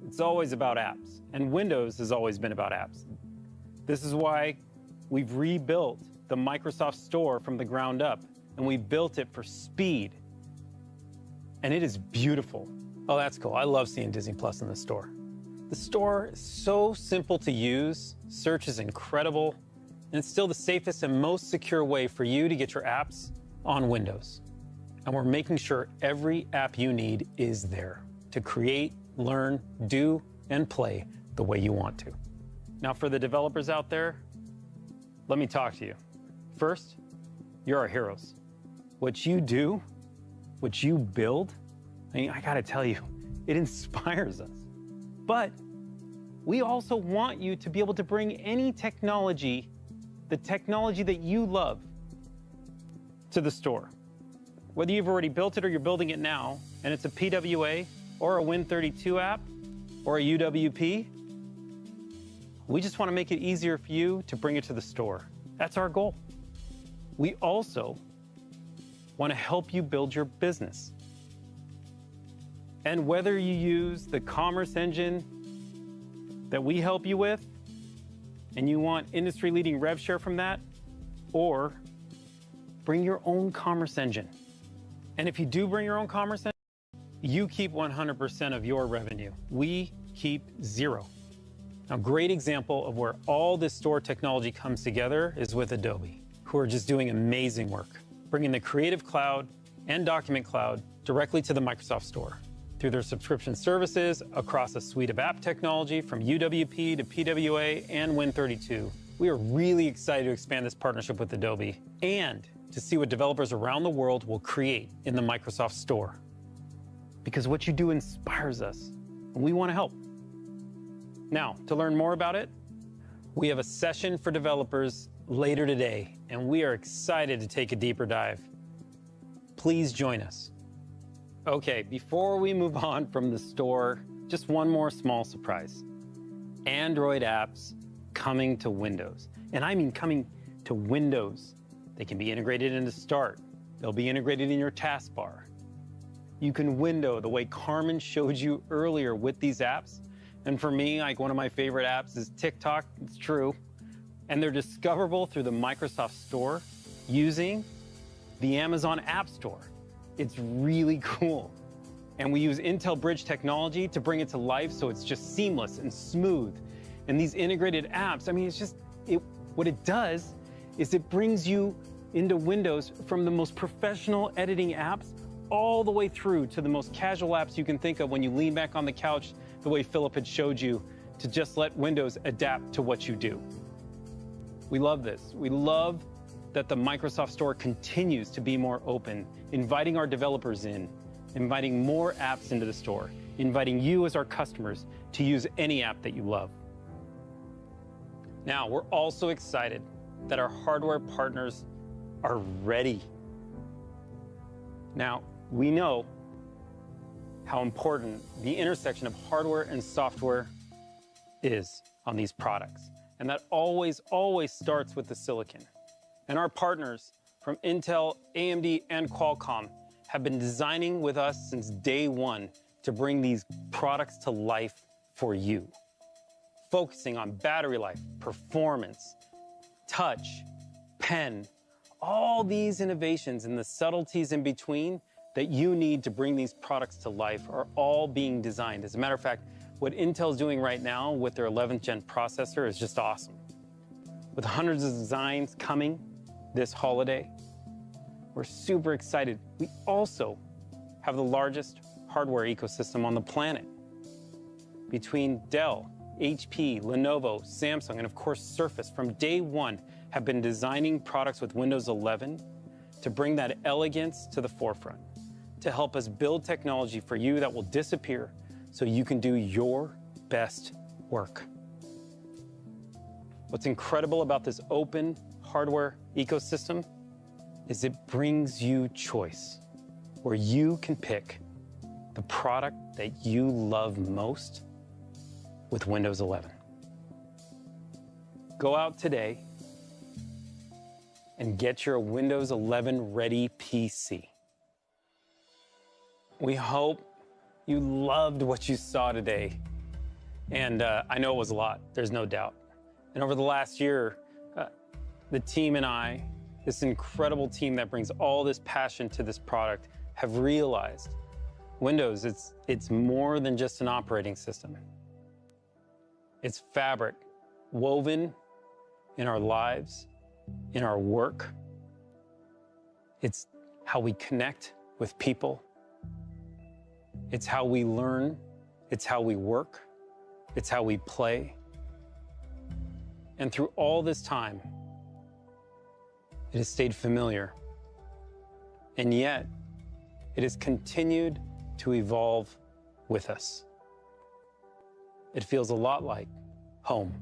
it's always about apps. And Windows has always been about apps. This is why we've rebuilt the Microsoft Store from the ground up, and we built it for speed. And it is beautiful. Oh, that's cool. I love seeing Disney Plus in the store. The store is so simple to use, search is incredible, and it's still the safest and most secure way for you to get your apps on Windows. And we're making sure every app you need is there to create, learn, do, and play the way you want to. Now, for the developers out there, let me talk to you. First, you're our heroes. What you do, what you build, I gotta tell you, it inspires us. But we also want you to be able to bring any technology, the technology that you love, to the store. Whether you've already built it or you're building it now, and it's a PWA or a Win32 app or a UWP, we just want to make it easier for you to bring it to the store. That's our goal. We also want to help you build your business. And whether you use the commerce engine that we help you with, and you want industry-leading rev share from that, or bring your own commerce engine. And if you do bring your own commerce engine, you keep 100% of your revenue. We keep 0. A great example of where all this store technology comes together is with Adobe, who are just doing amazing work, bringing the Creative Cloud and Document Cloud directly to the Microsoft Store. Through their subscription services across a suite of app technology from UWP to PWA and Win32. We are really excited to expand this partnership with Adobe and to see what developers around the world will create in the Microsoft Store. Because what you do inspires us, and we want to help. Now, to learn more about it, we have a session for developers later today, and we are excited to take a deeper dive. Please join us. Okay, before we move on from the store, just one more small surprise. Android apps coming to Windows. And I mean coming to Windows. They can be integrated into Start. They'll be integrated in your taskbar. You can window the way Carmen showed you earlier with these apps. And for me, like one of my favorite apps is TikTok, it's true. And they're discoverable through the Microsoft Store using the Amazon App Store. It's really cool. And we use Intel Bridge technology to bring it to life so it's just seamless and smooth. And these integrated apps, I mean, it's just, what it does is it brings you into Windows from the most professional editing apps all the way through to the most casual apps you can think of when you lean back on the couch the way Philip had showed you to just let Windows adapt to what you do. We love this. We love that the Microsoft Store continues to be more open, inviting our developers in inviting more apps into the store, inviting you as our customers to use any app that you love. Now, we're also excited that our hardware partners are ready. Now, we know how important the intersection of hardware and software is on these products. And that always starts with the silicon. And our partners from Intel, AMD, and Qualcomm have been designing with us since day one to bring these products to life for you. Focusing on battery life, performance, touch, pen, all these innovations and the subtleties in between that you need to bring these products to life are all being designed. As a matter of fact, what Intel's doing right now with their 11th gen processor is just awesome. With hundreds of designs coming this holiday, we're super excited. We also have the largest hardware ecosystem on the planet. Between Dell, HP, Lenovo, Samsung, and of course Surface, from day one, have been designing products with Windows 11 to bring that elegance to the forefront, to help us build technology for you that will disappear so you can do your best work. What's incredible about this open hardware ecosystem is it brings you choice, where you can pick the product that you love most with Windows 11. Go out today and get your Windows 11 ready PC. We hope you loved what you saw today. And I know it was a lot, there's no doubt. And over the last year, the team and I, this incredible team that brings all this passion to this product, have realized Windows, it's more than just an operating system. It's fabric woven in our lives, in our work. It's how we connect with people. It's how we learn. It's how we work. It's how we play. And through all this time, it has stayed familiar. And yet, it has continued to evolve with us. It feels a lot like home.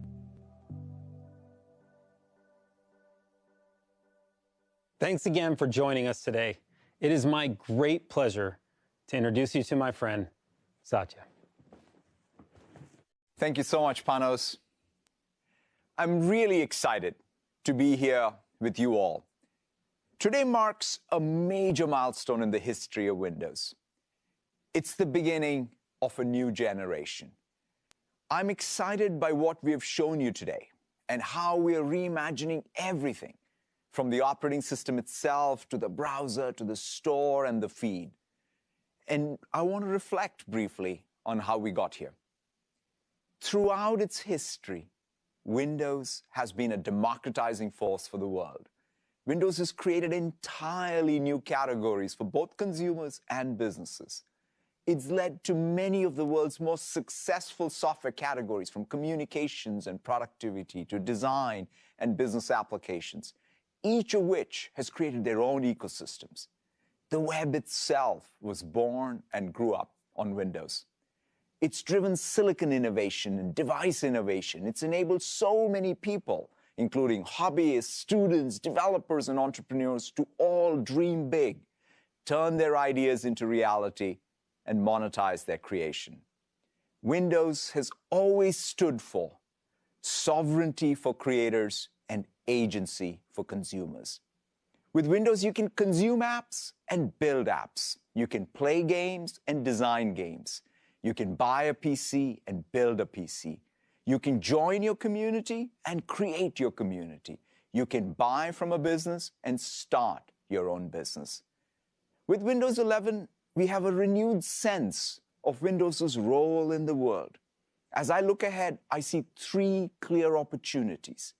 Thanks again for joining us today. It is my great pleasure to introduce you to my friend, Satya. Thank you so much, Panos. I'm really excited to be here with you all. Today marks a major milestone in the history of Windows. It's the beginning of a new generation. I'm excited by what we have shown you today and how we are reimagining everything from the operating system itself to the browser to the store and the feed. And I want to reflect briefly on how we got here. Throughout its history, Windows has been a democratizing force for the world. Windows has created entirely new categories for both consumers and businesses. It's led to many of the world's most successful software categories, from communications and productivity to design and business applications, each of which has created their own ecosystems. The web itself was born and grew up on Windows. It's driven silicon innovation and device innovation. It's enabled so many people, including hobbyists, students, developers, and entrepreneurs, to all dream big, turn their ideas into reality, and monetize their creation. Windows has always stood for sovereignty for creators and agency for consumers. With Windows, you can consume apps and build apps. You can play games and design games. You can buy a PC and build a PC. You can join your community and create your community. You can buy from a business and start your own business. With Windows 11, we have a renewed sense of Windows' role in the world. As I look ahead, I see three clear opportunities.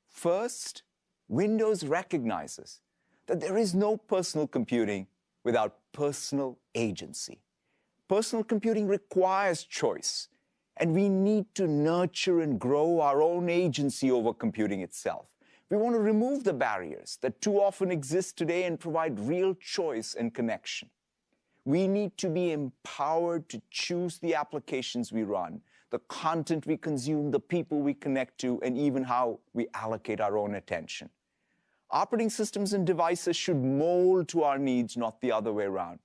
First, Windows recognizes that there is no personal computing without personal agency. Personal computing requires choice, and we need to nurture and grow our own agency over computing itself. We want to remove the barriers that too often exist today and provide real choice and connection. We need to be empowered to choose the applications we run, the content we consume, the people we connect to, and even how we allocate our own attention. Operating systems and devices should mold to our needs, not the other way around.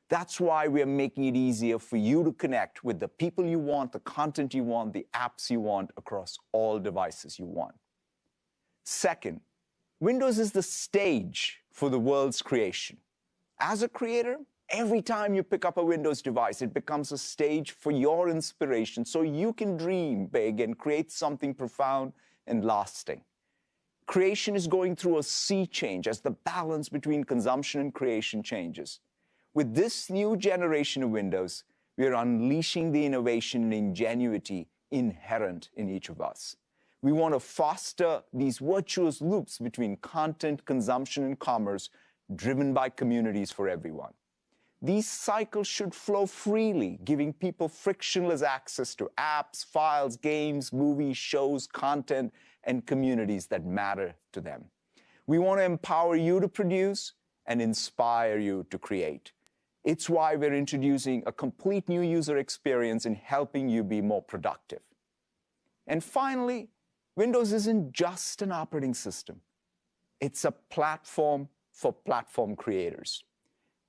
That's why we're making it easier for you to connect with the people you want, the content you want, the apps you want across all devices you want. Second, Windows is the stage for the world's creation. As a creator, every time you pick up a Windows device, it becomes a stage for your inspiration so you can dream big and create something profound and lasting. Creation is going through a sea change as the balance between consumption and creation changes. With this new generation of Windows, we are unleashing the innovation and ingenuity inherent in each of us. We want to foster these virtuous loops between content, consumption, and commerce, driven by communities for everyone. These cycles should flow freely, giving people frictionless access to apps, files, games, movies, shows, content, and communities that matter to them. We want to empower you to produce and inspire you to create. It's why we're introducing a complete new user experience in helping you be more productive. And finally, Windows isn't just an operating system. It's a platform for platform creators.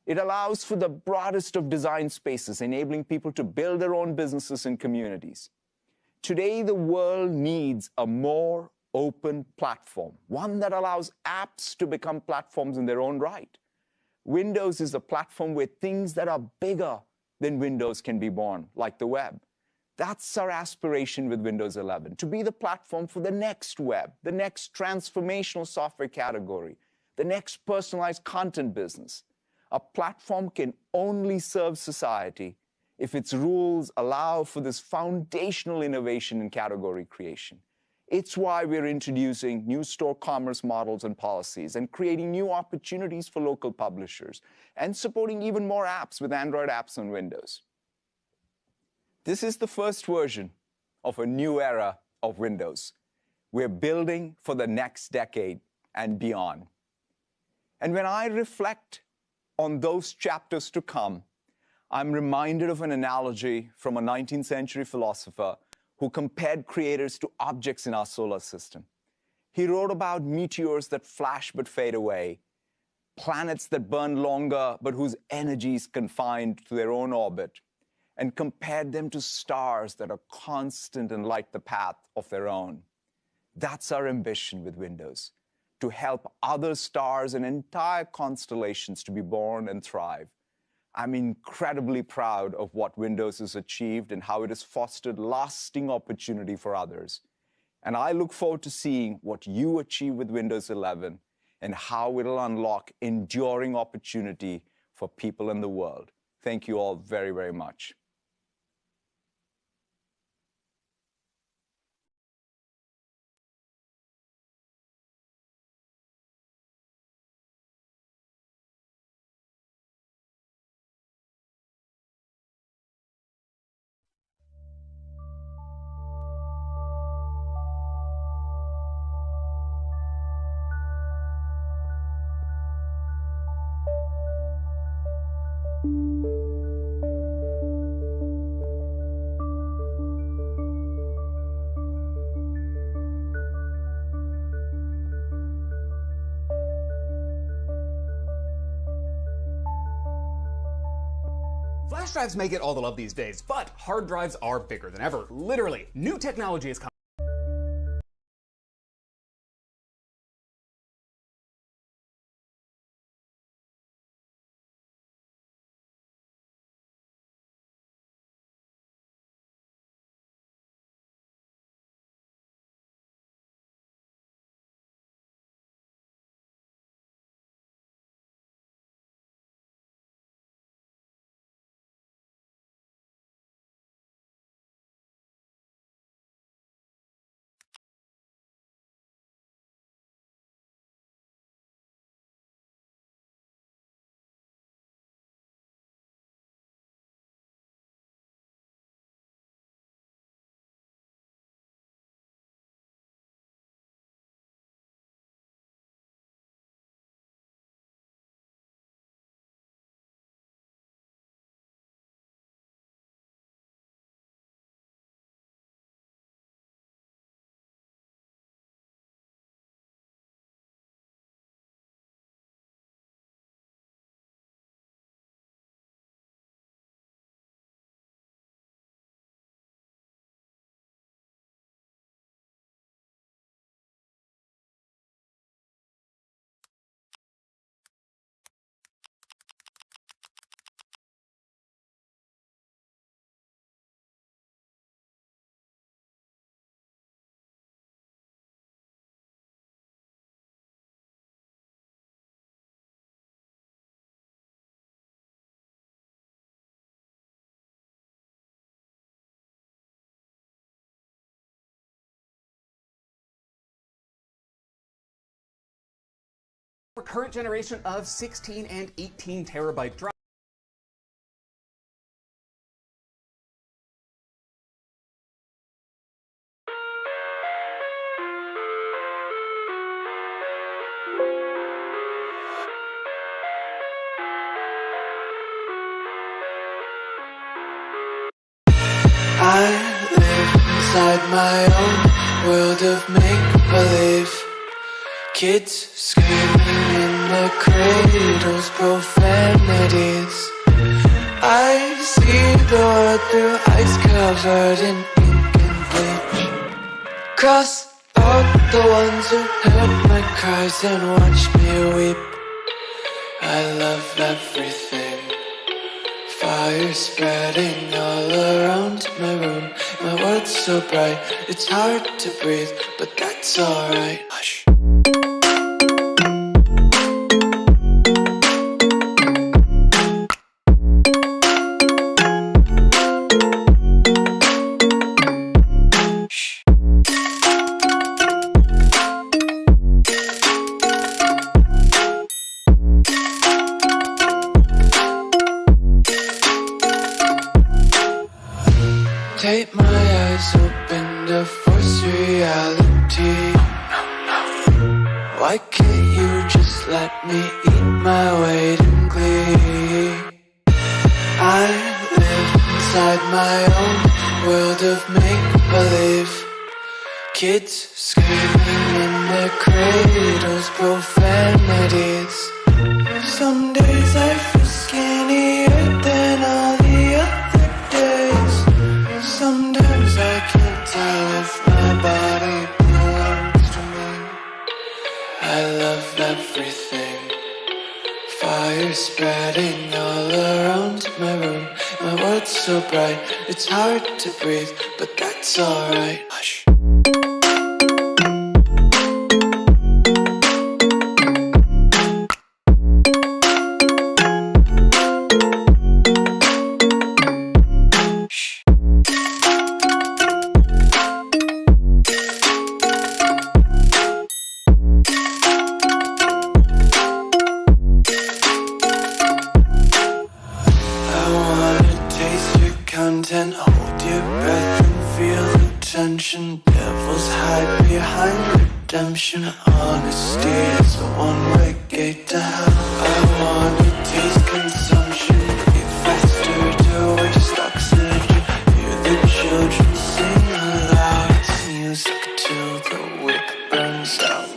It allows for the broadest of design spaces, enabling people to build their own businesses and communities. Today, the world needs a more open platform, one that allows apps to become platforms in their own right. Windows is a platform where things that are bigger than Windows can be born, like the web. That's our aspiration with Windows 11, to be the platform for the next web, the next transformational software category, the next personalized content business. A platform can only serve society if its rules allow for this foundational innovation and category creation. It's why we're introducing new store commerce models and policies and creating new opportunities for local publishers and supporting even more apps with Android apps on Windows. This is the first version of a new era of Windows. We're building for the next decade and beyond. And when I reflect on those chapters to come, I'm reminded of an analogy from a 19th century philosopher who compared creators to objects in our solar system. He wrote about meteors that flash but fade away, planets that burn longer but whose energy is confined to their own orbit, and compared them to stars that are constant and light the path of their own. That's our ambition with Windows, to help other stars and entire constellations to be born and thrive. I'm incredibly proud of what Windows has achieved and how it has fostered lasting opportunity for others. And I look forward to seeing what you achieve with Windows 11 and how it'll unlock enduring opportunity for people in the world. Thank you all very, very much. Flash drives may get all the love these days, but hard drives are bigger than ever. Literally, new technology is coming. Our current generation of 16 and 18 terabyte drives. I live inside my own world of make-believe. Kids screaming in the cradles, profanities. I see the world through ice covered in ink and bleach. Cross out the ones who heard my cries and watched me weep. I love everything. Fire spreading all around my room. My world's so bright, it's hard to breathe, but that's alright. Hush. Take my eyes open to force reality. Why can't you just let me eat my weight in glee? I live inside my own world of make-believe. Kids screaming in their cradles, profanities. Some days I feel skinnier than all the other days. Sometimes I can't tell if my body belongs to me. I love everything. Fire spreading all around my room. My world's so bright, it's hard to breathe, but that's alright. Hush. Content, hold your breath and feel the tension. Devils hide behind redemption. Honesty is a one-way gate to hell. I wanna taste consumption, be faster to waste oxygen. Hear the children sing aloud. It's music till the wick burns out.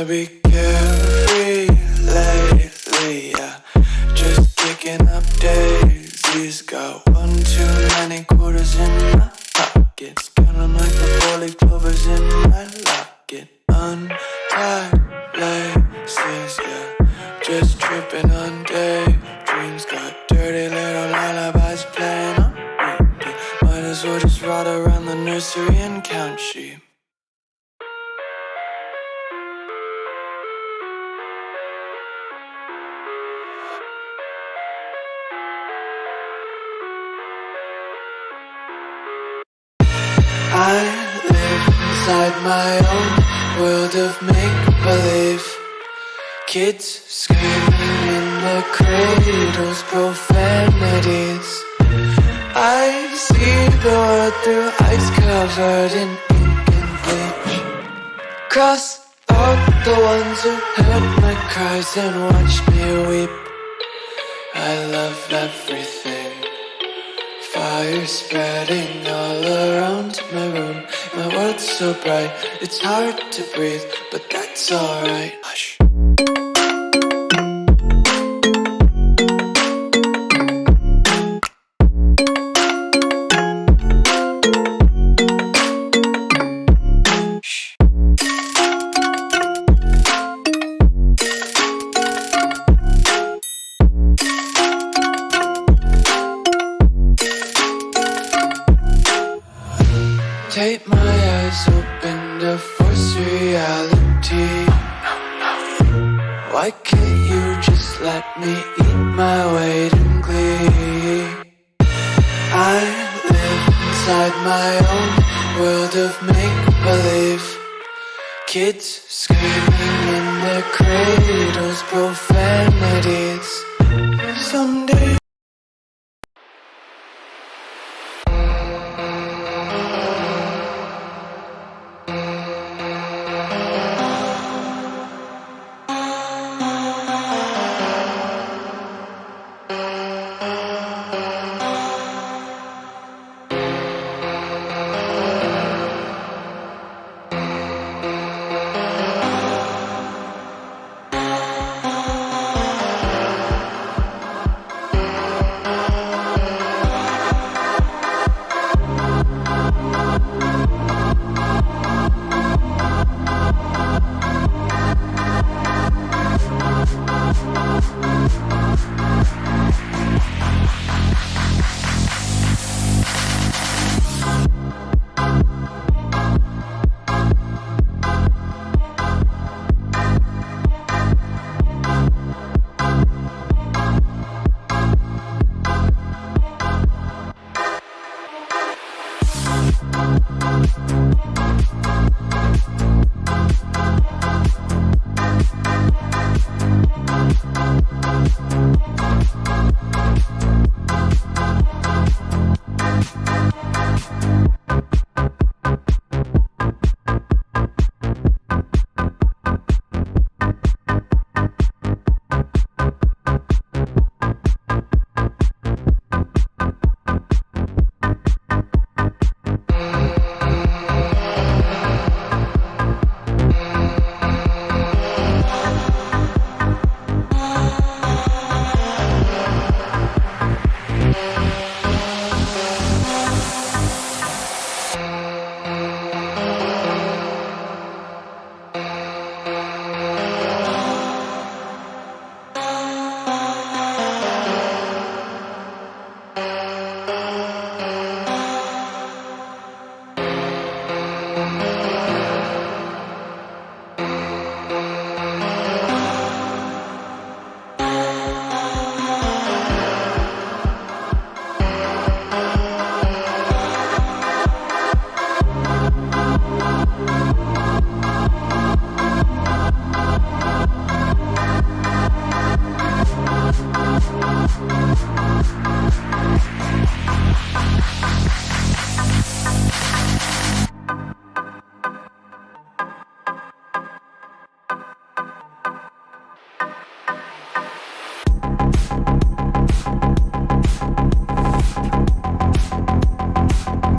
Be carefree lately, yeah. Just kicking up daisies. Got one too many quarters in my pockets. Count 'em like the four-leaf clovers in my locket. Untied laces, yeah. Just tripping on daydreams. Got dirty little lullabies playing on repeat. Might as well just ride around the nursery and count sheep. I live inside my own world of make-believe. Kids screaming in the cradles, profanities. I see the world through ice covered in ink and bleach. Cross out the ones who heard my cries and watched me weep. I love everything. Fire spreading all around my room. My world's so bright, it's hard to breathe, but that's alright. Hush. Take my eyes open to force reality. Why can't you just let me eat my weight in glee. I live inside my own world of make-believe. Kids screaming in their cradles, profanities. Someday